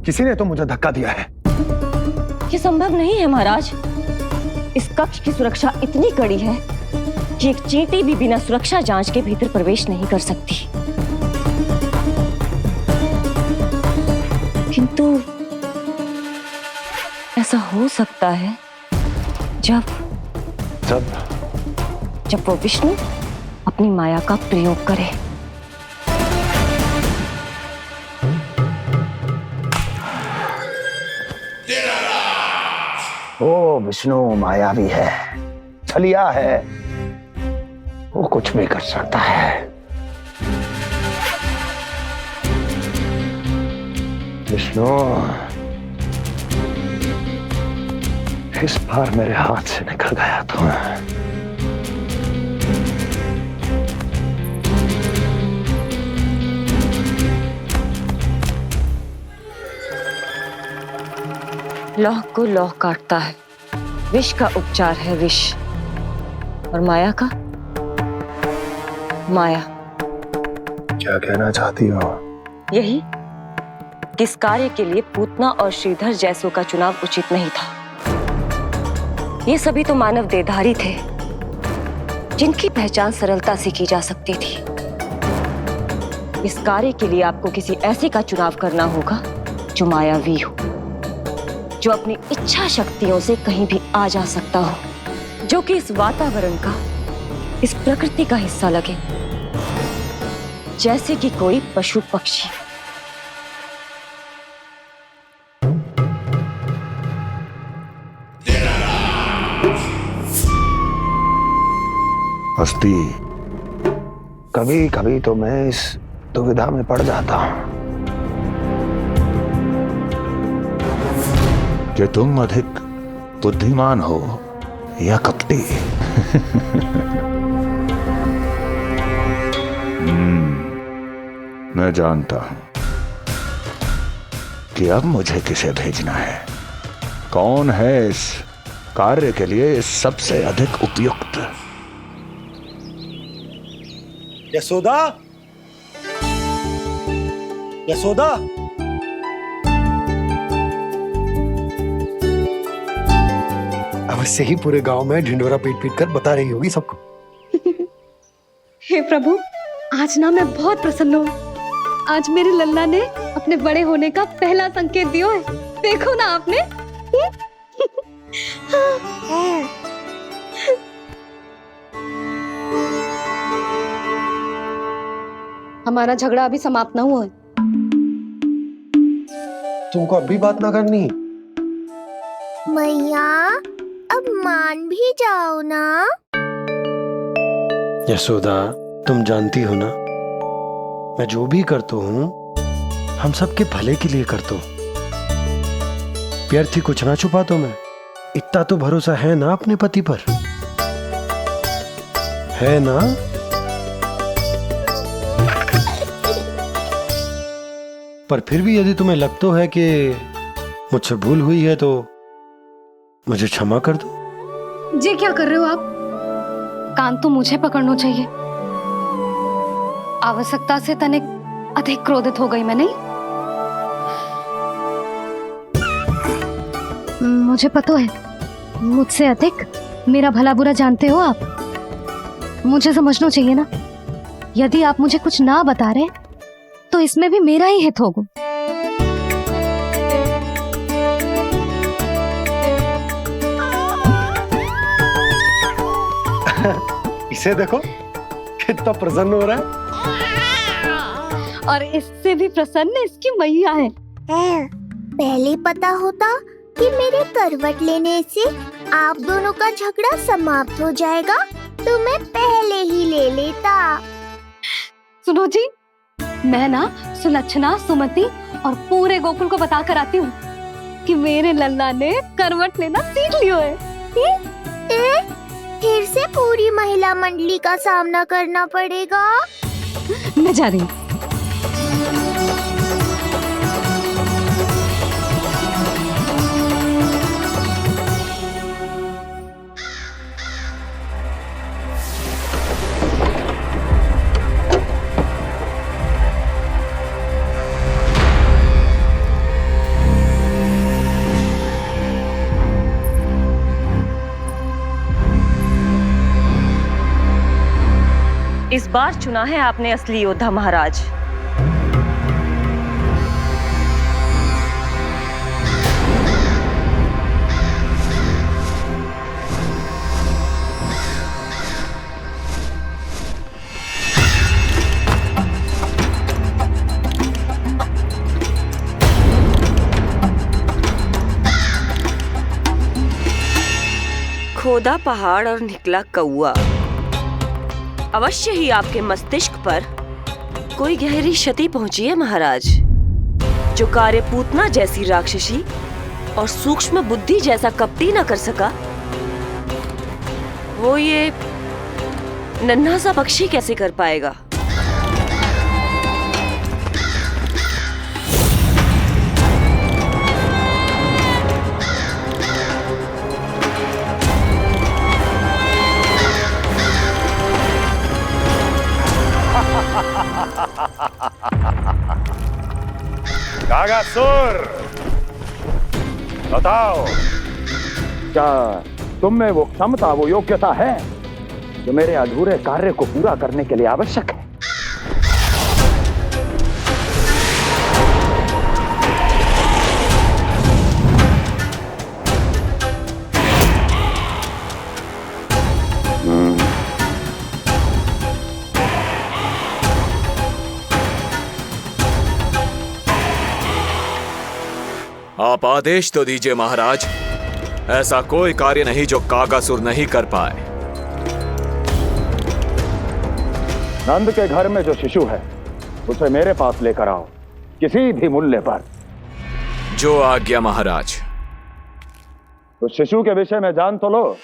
किसी ने तो मुझे धक्का दिया है। ये संभव नहीं है महाराज। इस कक्ष की सुरक्षा इतनी कड़ी है कि एक चींटी भी बिना सुरक्षा जांच के भीतर प्रवेश नहीं कर सकती। किंतु ऐसा हो सकता है जब वो विष्णु अपनी माया का प्रयोग करे। वो विष्णु मायावी है, छलिया है, वो कुछ भी कर सकता है। विष्णु, इस बार मेरे हाथ से निकल गया तो लौह को लौह काटता है, विष का उपचार है विष, और माया का माया। क्या कहना चाहती हो? यही, किस कार्य के लिए पूतना और श्रीधर जैसों का चुनाव उचित नहीं था। ये सभी तो मानव देहधारी थे, जिनकी पहचान सरलता से की जा सकती थी। इस कार्य के लिए आपको किसी ऐसे का चुनाव करना होगा जो मायावी हो, जो अपनी इच्छा शक्तियों से कहीं भी आ जा सकता हो, जो कि इस वातावरण का, इस प्रकृति का हिस्सा लगे, जैसे कि कोई पशु पक्षी। हस्ती, कभी कभी तो मैं इस दुविधा में पड़ जाता हूं कि तुम अधिक बुद्धिमान हो या कपटी। मैं जानता हूं कि अब मुझे किसे भेजना है, कौन है इस कार्य के लिए सबसे अधिक उपयुक्त। यशोदा, यशोदा, अवश्य ही पूरे गांव में ढिंडोरा पीट पीट कर बता रही होगी सबको। हे प्रभु, आज ना मैं बहुत प्रसन्न हूँ। आज मेरे लल्ला ने अपने बड़े होने का पहला संकेत दिया है। देखो ना आपने। हमारा झगड़ा अभी समाप्त ना हुआ है। तुमको अब भी बात ना करनी? मैया, अब मान भी जाओ ना। यशोदा, तुम जानती हो ना, मैं जो भी करता हूँ हम सबके भले के लिए करता हूँ। व्यर्थ ही कुछ ना छुपा तो मैं। इतना तो भरोसा है ना अपने पति पर, है ना? पर फिर भी यदि तुम्हें लगता है कि मुझसे भूल हुई है तो मुझे क्षमा कर दो। जी क्या कर रहे हो आप? कान तो मुझे पकड़ना चाहिए। आवश्यकता से तनिक अधिक क्रोधित हो गई मैं, नहीं? मुझे पता है, मुझसे अधिक मेरा भला बुरा जानते हो आप। मुझे समझना चाहिए ना, यदि आप मुझे कुछ ना बता रहे तो इसमें भी मेरा ही हित होगा। इसे देखो कितना प्रसन्न हो रहा है। और इससे भी प्रसन्न इसकी मैया है। पहले पता होता कि मेरे करवट लेने से आप दोनों का झगड़ा समाप्त हो जाएगा तो मैं पहले ही ले लेता। सुनो जी, मैं ना सुलक्षणा, सुमति और पूरे गोकुल को बता कर आती हूँ कि मेरे लल्ला ने करवट लेना सीख लियो है। फिर से पूरी महिला मंडली का सामना करना पड़ेगा। मैं जा रही हूँ। इस बार चुना है आपने असली योद्धा महाराज। खोदा पहाड़ और निकला कौआ। अवश्य ही आपके मस्तिष्क पर कोई गहरी क्षति पहुंची है महाराज। जो कार्य पूतना जैसी राक्षसी और सूक्ष्म बुद्धि जैसा कपटी न कर सका, वो ये नन्हा सा पक्षी कैसे कर पाएगा? कागासुर, बताओ, क्या तुम में वो क्षमता, वो योग्यता है जो मेरे अधूरे कार्य को पूरा करने के लिए आवश्यक है? आप आदेश तो दीजिए महाराज। ऐसा कोई कार्य नहीं जो कागासुर नहीं कर पाए। नंद के घर में जो शिशु है उसे मेरे पास लेकर आओ, किसी भी मूल्य पर। जो आज्ञा महाराज। उस शिशु के विषय में जान तो लो।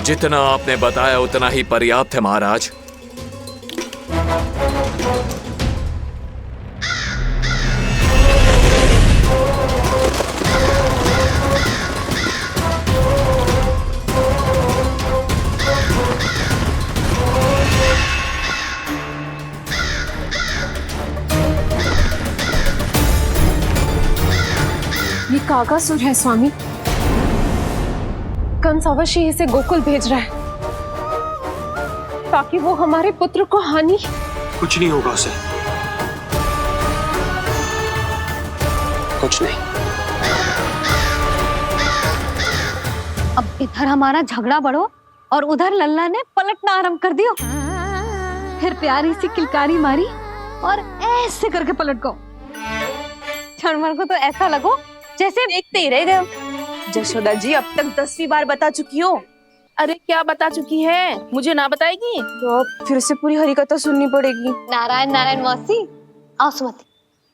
जितना आपने बताया उतना ही पर्याप्त है महाराज। ये कागासुर है स्वामी। कंस अवश्य इसे गोकुल भेज रहा है ताकि वो हमारे पुत्र को हानि। कुछ नहीं होगा उसे, कुछ नहीं। अब इधर हमारा झगड़ा बढ़ो और उधर लल्ला ने पलटना आरंभ कर दियो। फिर प्यारी सी किलकारी मारी और ऐसे करके पलट गो। क्षणभर को तो ऐसा लगो जैसे देखते ही रह गए। जशोदा जी अब तक 10वीं बार बता चुकी हो। अरे क्या बता चुकी है, मुझे ना बताएगी तो अब फिर से पूरी हरी कथा सुननी पड़ेगी। नारायण नारायण मौसी, आओ सुमति।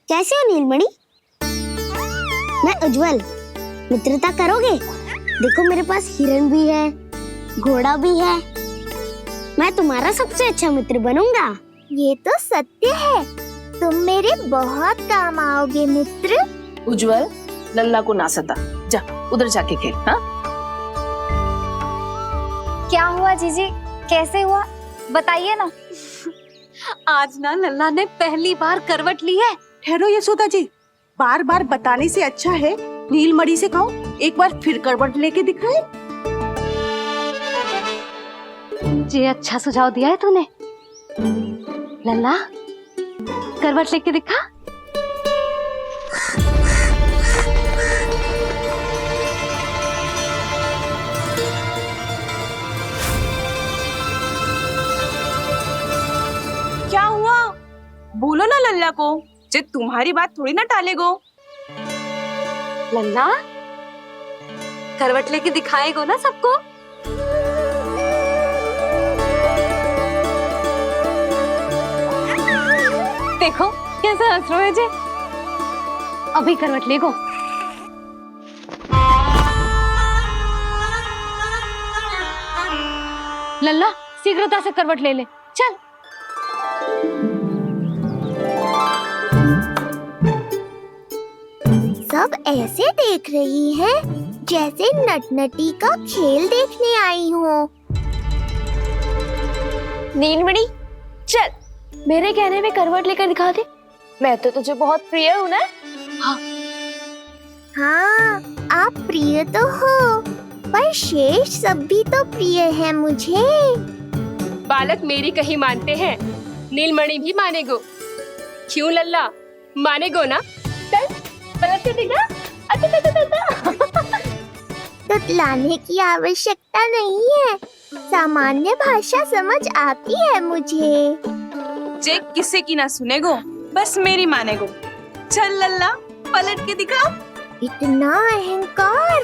कैसे हो नीलमणि? मैं उज्जवल, मित्रता करोगे? देखो मेरे पास हिरन भी है, घोड़ा भी है। मैं तुम्हारा सबसे अच्छा मित्र बनूंगा। ये तो सत्य है, तुम मेरे बहुत काम आओगे मित्र। उज्जवल, लल्ला को ना सता, जा उधर जाके खेल। हाँ, क्या हुआ जीजी, कैसे हुआ बताइए ना। आज ना लल्ला ने पहली बार करवट ली है। ठहरो यशोदा जी, बार बार बताने से अच्छा है नीलमणि से कहो एक बार फिर करवट लेके दिखाए। ये अच्छा सुझाव दिया है तूने। लल्ला करवट लेके दिखा। क्या हुआ? बोलो ना लल्ला को, जे तुम्हारी बात थोड़ी ना टालेगो। लल्ला करवट लेके दिखाएगो ना सबको। देखो कैसा हंस रहे जे। अभी करवट लेगो। लल्ला शीघ्रता से करवट ले ले, चल। सब ऐसे देख रही है जैसे नटनटी का खेल देखने आई हो। नीलमणि चल, मेरे कहने में करवट लेकर दिखा दे। मैं तो तुझे बहुत प्रिय हूँ ना। हाँ, आप प्रिय तो हो, पर शेष सब भी तो प्रिय है मुझे। बालक मेरी कहीं मानते हैं, नीलमणि भी मानेगो। क्यों लल्ला, मानेगो ना? चल पलट के दिखा। तुतलाने की आवश्यकता नहीं है, सामान्य भाषा समझ आती है मुझे। जे किसी की ना सुनेगो, बस मेरी मानेगो। चल लल्ला पलट के दिखा। इतना अहंकार,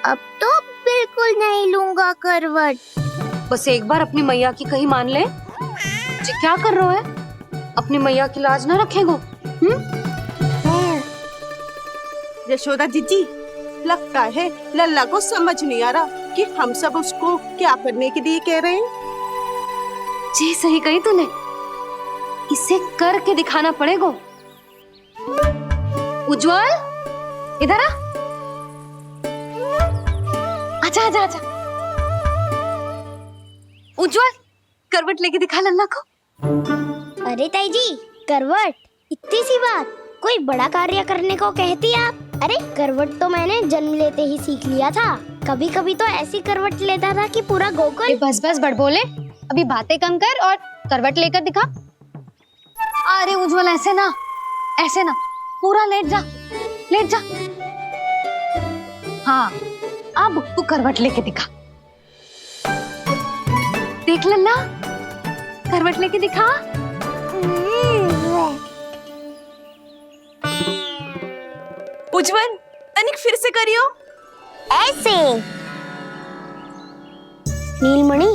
अब तो बिल्कुल नहीं लूंगा करवट। बस एक बार अपनी मैया की कहीं मान ले। जी क्या कर रहे हो? अपनी मैया की लाज ना रखेगो? यशोदा जीजी, लगता है लल्ला को समझ नहीं आ रहा कि हम सब उसको क्या करने के लिए कह रहे हैं। जी सही कही तूने, इसे करके दिखाना पड़ेगा। उज्जवल इधर आ, आजा आजा आजा। उज्जवल करवट लेके दिखा लल्ला को। अरे ताई जी, करवट इतनी सी बात, कोई बड़ा कार्य करने को कहती आप? अरे करवट तो मैंने जन्म लेते ही सीख लिया था। कभी कभी तो ऐसी करवट लेता था कि पूरा गोकुल। बस बस बड़ बोले, अभी बातें कम कर और करवट लेकर दिखा। अरे उज्जवल ऐसे ना पूरा लेट जा, लेट जा। हाँ अब तू करवट लेके दिखा। देख लल्ला, करवट लेके दिखा। उज्जवल तनिक फिर से करियो। ऐसे। नीलमणि,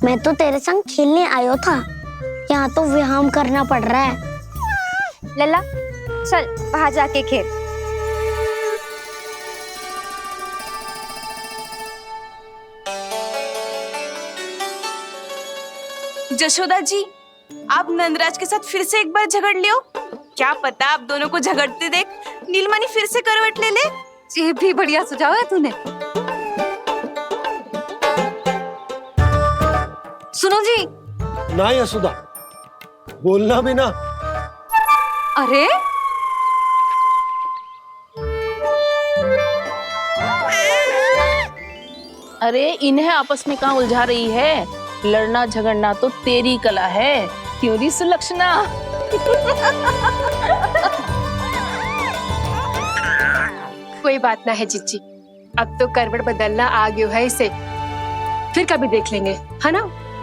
मैं तो तेरे संग खेलने आयो था, यहाँ तो व्यायाम करना पड़ रहा है। लल्ला चल बाहर जाके खेल। यशोदा जी, आप नंदराज के साथ फिर से एक बार झगड़ लियो। क्या पता आप दोनों को झगड़ते देख नीलमणि फिर से करवट ले ले। ये भी बढ़िया सुझाव है तूने। सुनो जी। ना यशोदा, बोलना भी ना। अरे अरे इन्हें आपस में कहाँ उलझा रही है? लड़ना झगड़ना तो तेरी कला है, क्यों री सुलक्षणा? कोई बात ना है जीजी, अब तो करवट बदलना आ गयो है इसे, फिर कभी देख लेंगे, है ना?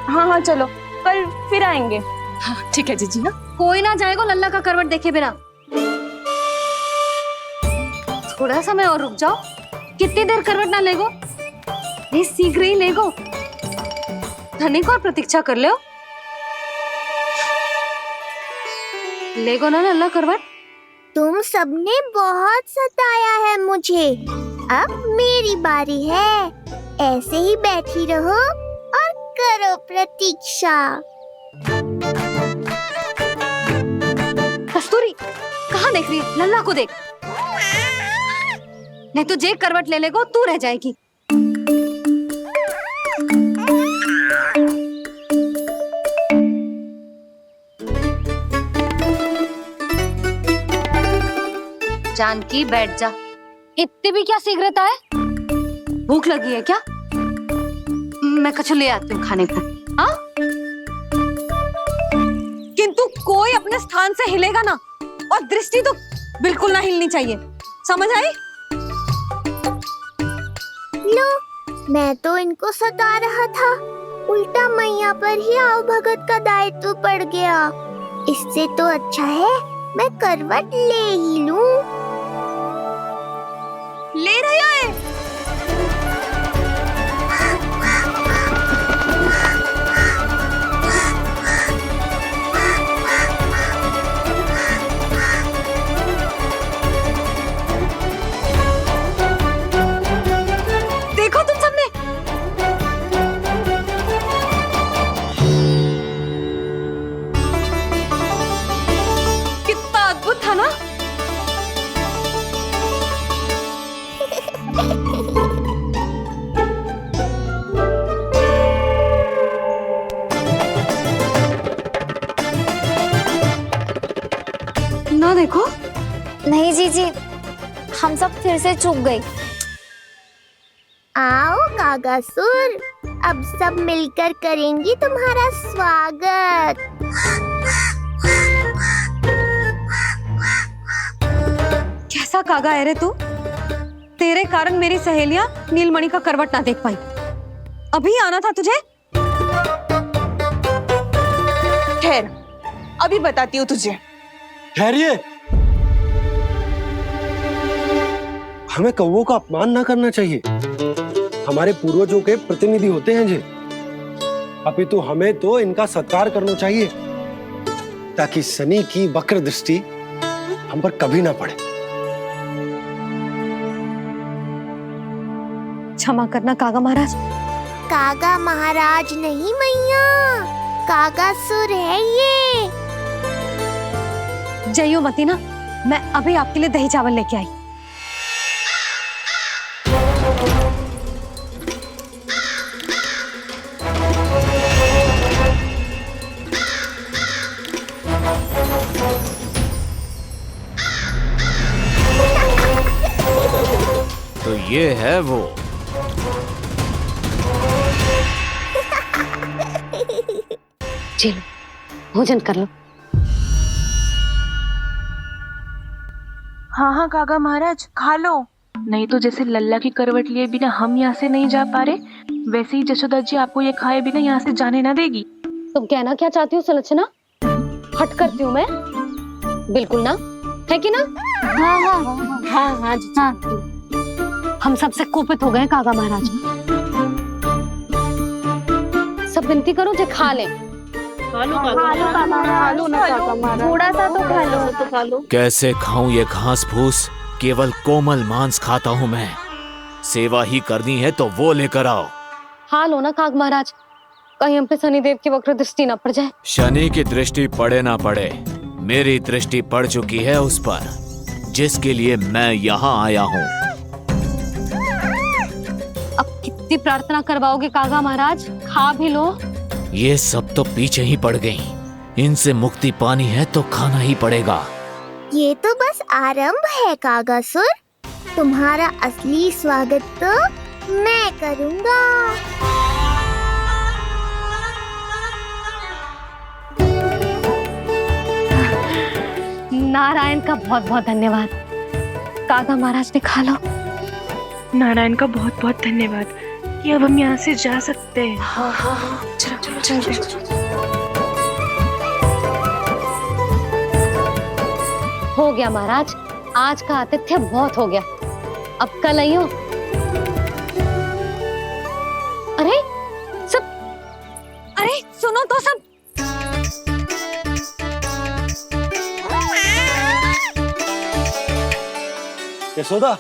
हाँ हाँ चलो, कल फिर आएंगे। हाँ ठीक है जीजी। हाँ कोई ना जाएगा लल्ला का करवट देखे बिना। थोड़ा समय और रुक जाओ। कितनी देर करवट ना लेगो? नहीं सीख रही लेगो। धनिक और प्रतीक्षा कर लो। लेगो ना लल्ला करवट। तुम सबने बहुत सताया है मुझे, अब मेरी बारी है। ऐसे ही बैठी रहो और करो प्रतीक्षा। कस्तूरी कहाँ देख रही है? लल्ला को देख, नहीं तो जे करवट ले लेगो तू रह जाएगी। जानकी बैठ जा। इतनी भी क्या शीघ्रता है? भूख लगी है क्या? मैं कछु ले आती हूँ खाने को। हाँ? किंतु कोई अपने स्थान से हिलेगा ना, और दृष्टि तो बिल्कुल ना हिलनी चाहिए, समझ आई? लो, मैं तो इनको सता रहा था, उल्टा मैया पर ही आओ भगत का दायित्व पड़ गया। इससे तो अच्छा है मैं करवट ले ही लूं। ले रहे हो? देखो तुम सबने, कितना अद्भुत था ना? ना देखो। नहीं जीजी, हम सब फिर से चूक गए। आओ कागासुर, अब सब मिलकर करेंगी तुम्हारा स्वागत। कैसा कागा है रे तू? तेरे कारण मेरी सहेलियां नीलमणि का करवट ना देख पाई। अभी आना था तुझे। ठहर, अभी बताती हूँ तुझे। ठहरिए। हमें कौवों का अपमान ना करना चाहिए। हमारे पूर्वजों के प्रतिनिधि होते हैं जी। अपितु हमें तो इनका सत्कार करना चाहिए ताकि शनि की वक्र दृष्टि हम पर कभी ना पड़े। क्षमा करना कागा महाराज। कागा महाराज नहीं मैया, कागासुर है ये। जइयो मती ना, मैं अभी आपके लिए दही चावल लेके आई। तो ये है वो। चलो भोजन कर लो। हाँ हाँ काका महाराज खा लो। नहीं तो जैसे लल्ला की करवट लिए बिना हम यहाँ से नहीं जा पा रहे, वैसे ही जशोदा जी आपको ये खाए बिना यहाँ से जाने ना देगी। तुम कहना क्या चाहती हो सुलक्षणा? हट करती हूँ मैं? बिल्कुल ना, है कि ना? हाँ हाँ हाँ हाँ हाँ जी हाँ। हम सबसे कोपित हो गए काका महाराज। सब विनती करो जो खा ले। थोड़ा सा तो खा लो। कैसे खाऊं ये घास फूस? केवल कोमल मांस खाता हूं मैं। सेवा ही करनी है तो वो लेकर आओ। हाँ लो ना काग महाराज, कहीं हम पे शनिदेव की वक्र दृष्टि न पड़ जाए। शनि की दृष्टि पड़े ना पड़े, मेरी दृष्टि पड़ चुकी है उस पर, जिसके लिए मैं यहाँ आया हूँ। अब कितनी प्रार्थना करवाओगे कागा महाराज? खा भी लो। ये सब तो पीछे ही पड़ गई, इनसे मुक्ति पानी है तो खाना ही पड़ेगा। ये तो बस आरंभ है कागासुर, तुम्हारा असली स्वागत तो मैं करूंगा। नारायण का बहुत बहुत धन्यवाद। कागा महाराज ने खा लो। नारायण का बहुत बहुत धन्यवाद कि अब हम यहाँ से जा सकते हैं। हाँ हाँ हाँ चलो चलो। हो गया महाराज, आज का आतिथ्य बहुत हो गया, अब कल आइयो। अरे सब, अरे सुनो तो सब। यशोदा,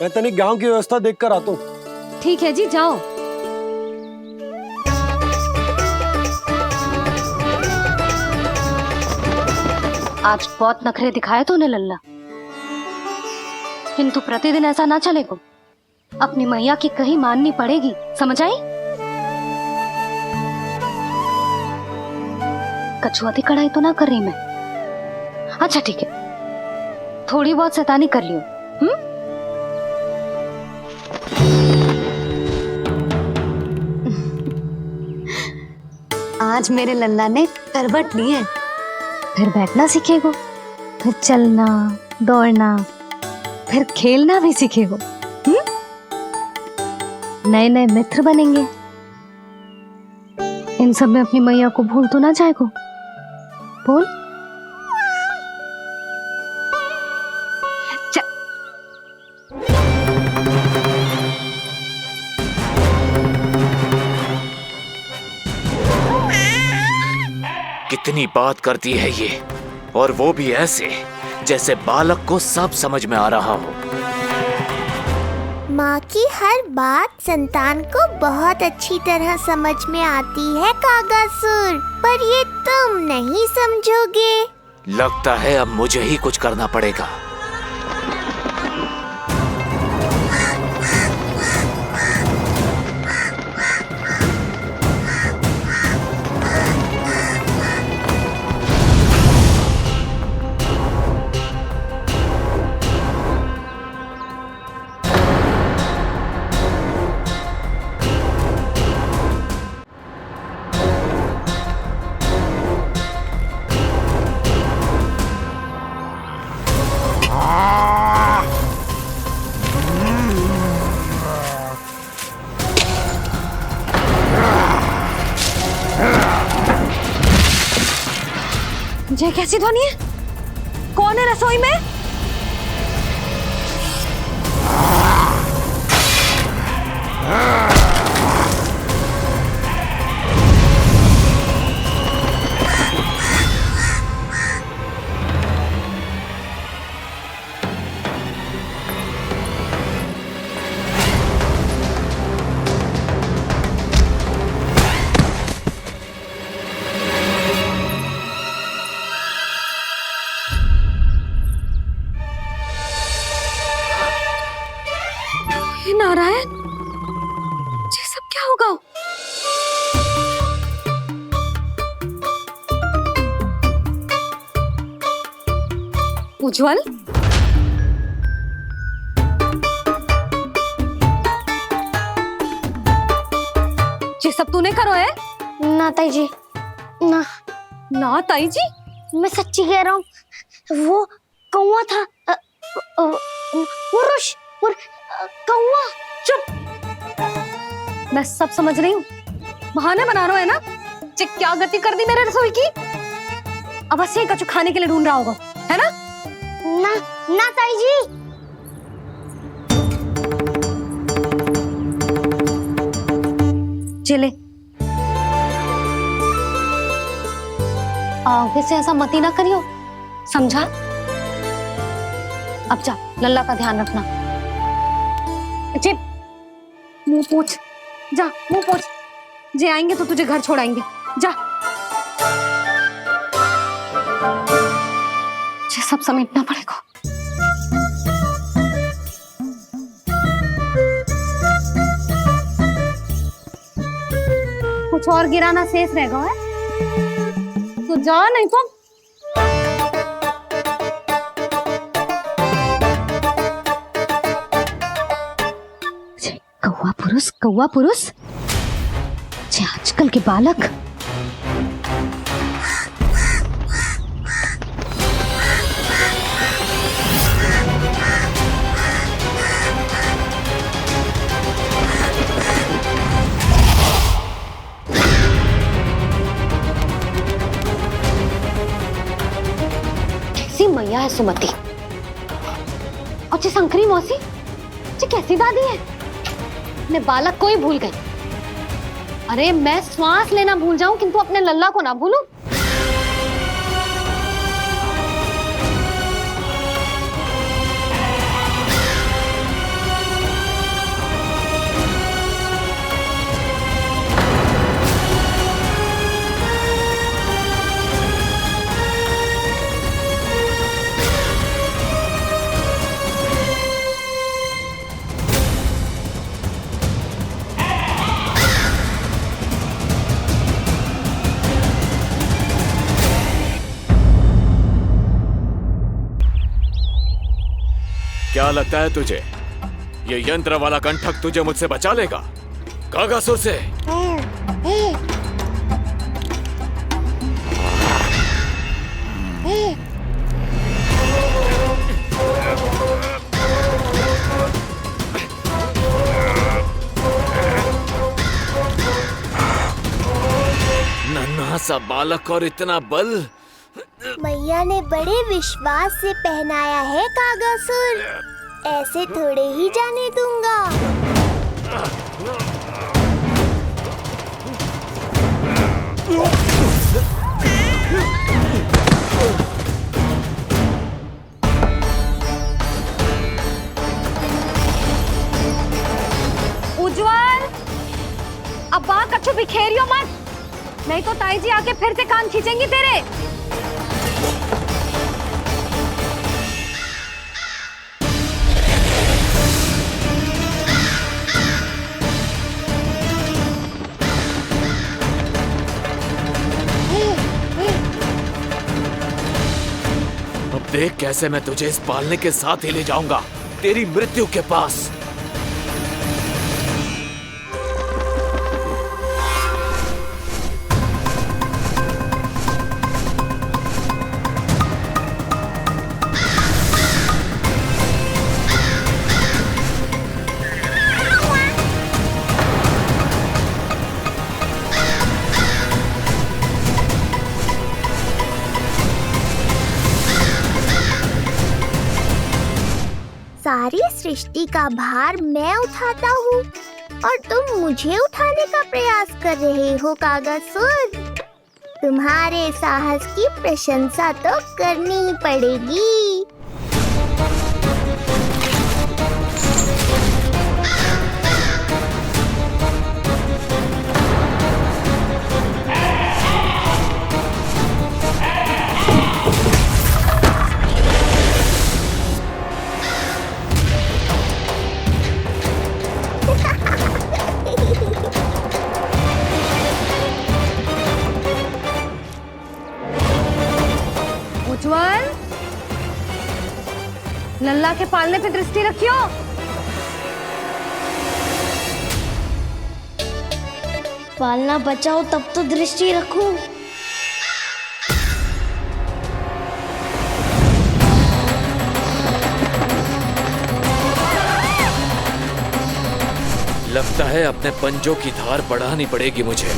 मैं तनिक गांव की व्यवस्था देखकर आता हूँ। ठीक है जी, जाओ। आज बहुत नखरे दिखाए तूने लल्ला, किंतु प्रतिदिन ऐसा ना चलेगा। अपनी मैया की कहीं माननी पड़ेगी, समझ आई? कछुआती कढ़ाई तो ना कर रही मैं। अच्छा ठीक है, थोड़ी बहुत शैतानी कर लियो। आज मेरे लल्ला ने करवट ली है, फिर बैठना सीखेगो, फिर चलना दौड़ना, फिर खेलना भी सीखेगो। नए नए मित्र बनेंगे। इन सब में अपनी मैया को भूल तो ना जाएगो। बोल। कितनी बात करती है ये, और वो भी ऐसे जैसे बालक को सब समझ में आ रहा हो। माँ की हर बात संतान को बहुत अच्छी तरह समझ में आती है कागासुर, पर ये तुम नहीं समझोगे। लगता है अब मुझे ही कुछ करना पड़ेगा। ये कैसी ध्वनि है? कौन है रसोई में? हे नारायण, ये सब क्या होगा? उज्जवल, ये सब तूने करो है? ना ताई जी, ना ना ताई जी, मैं सच्ची कह रहा हूँ। वो कौवा था, पुरुष कौवा। चुप, मैं सब समझ रही हूँ, बहाने बना रहे हो है ना? जे क्या गति कर दी मेरे रसोई की? अब ऐसे ही कछु खाने के लिए ढूंढ रहा होगा, है ना? ना ना ताई जी। चले, आगे से ऐसा मती ना करियो, समझा? अब जा, लल्ला का ध्यान रखना। जे मुंह पोछ, जा मुंह पोछ। जे आएंगे तो तुझे घर छोड़ाएंगे, जा। ये सब समेटना पड़ेगा। कुछ और गिराना शेष रहेगा है? तो जा, नहीं तो कौवा पुरुष जे आजकल के बालक। कैसी मैया है सुमति, और जे शंकरी मौसी, जे कैसी दादी है। अपने बालक को ही भूल गई। अरे मैं श्वास लेना भूल जाऊं किंतु अपने लल्ला को ना भूलूं। क्या लगता है तुझे ये यंत्र वाला कंठक तुझे मुझसे बचा लेगा? कागासुर से नन्हा सा बालक और इतना बल। मैया ने बड़े विश्वास से पहनाया है कागासुर, ऐसे थोड़े ही जाने दूंगा। उज्जवल, अब बात कछु बिखेरियो मत, नहीं तो ताई जी आके फिर से कान खींचेंगी तेरे। अब देख कैसे मैं तुझे इस पालने के साथ ही ले जाऊंगा तेरी मृत्यु के पास। सारी सृष्टि का भार मैं उठाता हूँ और तुम मुझे उठाने का प्रयास कर रहे हो कागासुर। तुम्हारे साहस की प्रशंसा तो करनी ही पड़ेगी। बचा के पालने पे दृष्टि रखियो। पालना बचाओ तब तो दृष्टि रखूं। लगता है अपने पंजों की धार बढ़ानी पड़ेगी मुझे।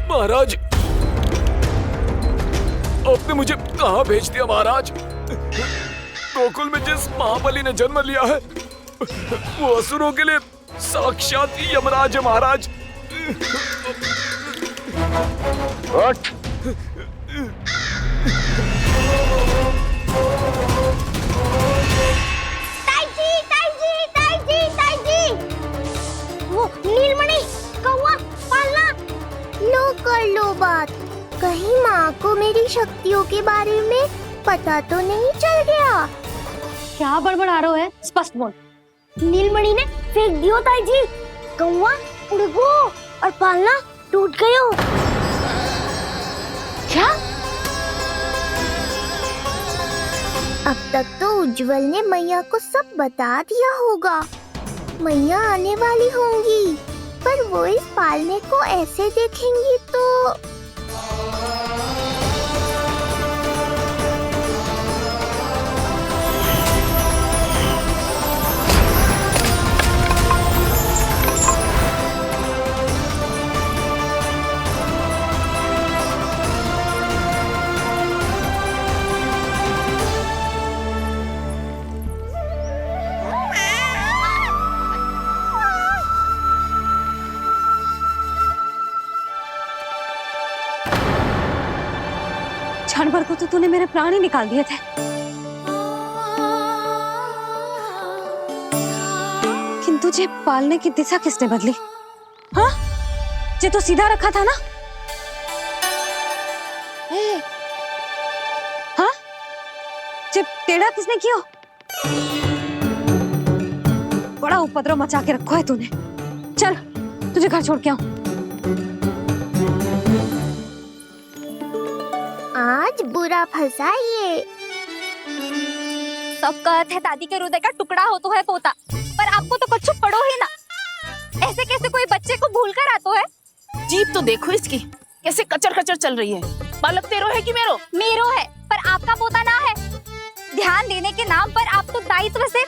महाराज, आपने मुझे कहाँ भेज दिया महाराज? गोकुल में जिस महाबली ने जन्म लिया है वो असुरों के लिए साक्षात यमराज है महाराज। उठ। वो नीलमणि, कौवा, पालना। लो कर लो बात। कहीं माँ को मेरी शक्तियों के बारे में पता तो नहीं चल गया? क्या बड़बड़ा रहे हो है? स्पष्ट बोल। नीलमणि ने फेंक दियो ताई जी। कौवा उड़ गयो और पालना टूट गयो। क्या? अब तक तो उज्जवल ने मैया को सब बता दिया होगा। मैया आने वाली होंगी, पर वो इस पालने को ऐसे देखेंगी तो जानवर को तो तूने मेरे प्राण ही निकाल दिए थे, किंतु तुझे पालने की दिशा किसने बदली? हाँ, जे तो सीधा रखा था ना? हाँ, जे टेढ़ा किसने किया? बड़ा उपद्रव मचा के रखा है तूने। चल, तुझे घर छोड़ के आऊं। आज बुरा फंसा ये। सब कहते हैं दादी के हृदय का टुकड़ा हो तो है पोता, पर आपको तो कुछ पड़ो ही ना। ऐसे कैसे कोई बच्चे को भूल कर आतो है? जीभ तो देखो इसकी, कैसे कचर कचर चल रही है। बालक तेरो है कि मेरो? मेरो है, पर आपका पोता ना है। ध्यान देने के नाम पर आप तो दायित्व से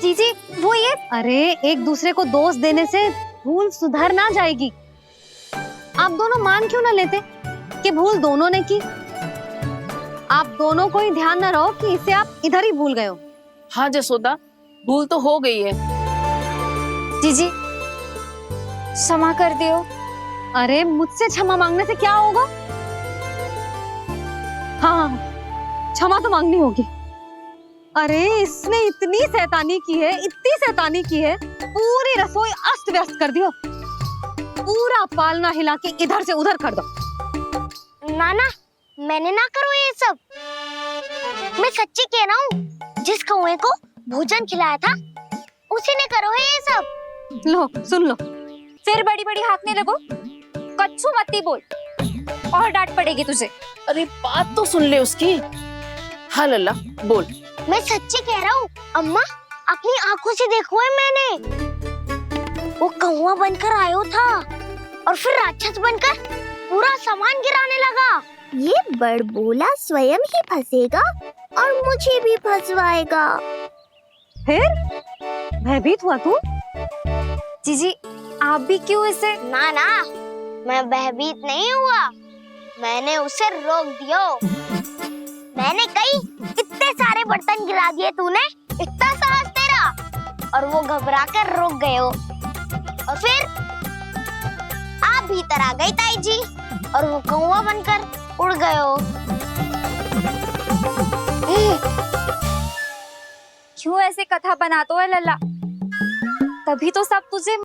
जीजी, वो ये अरे एक दूसरे को दोष देने से भूल सुधर ना जाएगी। आप दोनों मान क्यों ना लेते कि भूल दोनों ने की? आप दोनों को ही ध्यान न रहो कि इसे आप इधर ही भूल गए हो। हाँ जसोदा, भूल तो हो गई है। जीजी, क्षमा कर दियो। अरे मुझसे क्षमा मांगने से क्या होगा? हाँ, क्षमा तो मांगनी होगी। अरे इसने इतनी शैतानी की है, इतनी शैतानी की है, पूरी रसोई अस्त व्यस्त कर दियो। पूरा पालना हिला के इधर से उधर कर दो। नाना, मैंने ना करो ये सब। मैं सच्ची कह रहा हूँ, जिस कौवे को भोजन खिलाया था उसी ने करो है ये सब। लो, सुन लो। फिर बड़ी बड़ी हाँकने लगो। कच्छू मत बोल, और डांट पड़ेगी तुझे। अरे बात तो सुन ले उसकी। हाँ लल्ला, बोल। मैं सच्ची कह रहा हूँ अम्मा, अपनी आंखों से देखो है मैंने। वो कौवा बनकर आयो था और फिर राक्षस बनकर पूरा सामान गिराने लगा। ये बड़बोला स्वयं ही फंसेगा और मुझे भी फंसवाएगा। फिर भयभीत हुआ तू? जीजी, आप भी क्यों इसे? ना ना, मैं भयभीत नहीं हुआ, मैंने उसे रोक दिया। मैंने कही इतने सारे बर्तन गिरा दिए तूने, इतना साहस तेरा, और वो घबरा कर रुक गए हो। और फिर आप भीतर भीतर आ गई ताई जी और वो कौवा बनकर उड़ गयो। क्यों ऐसे कथा बनाते हो लल्ला? तभी तो सब तुझे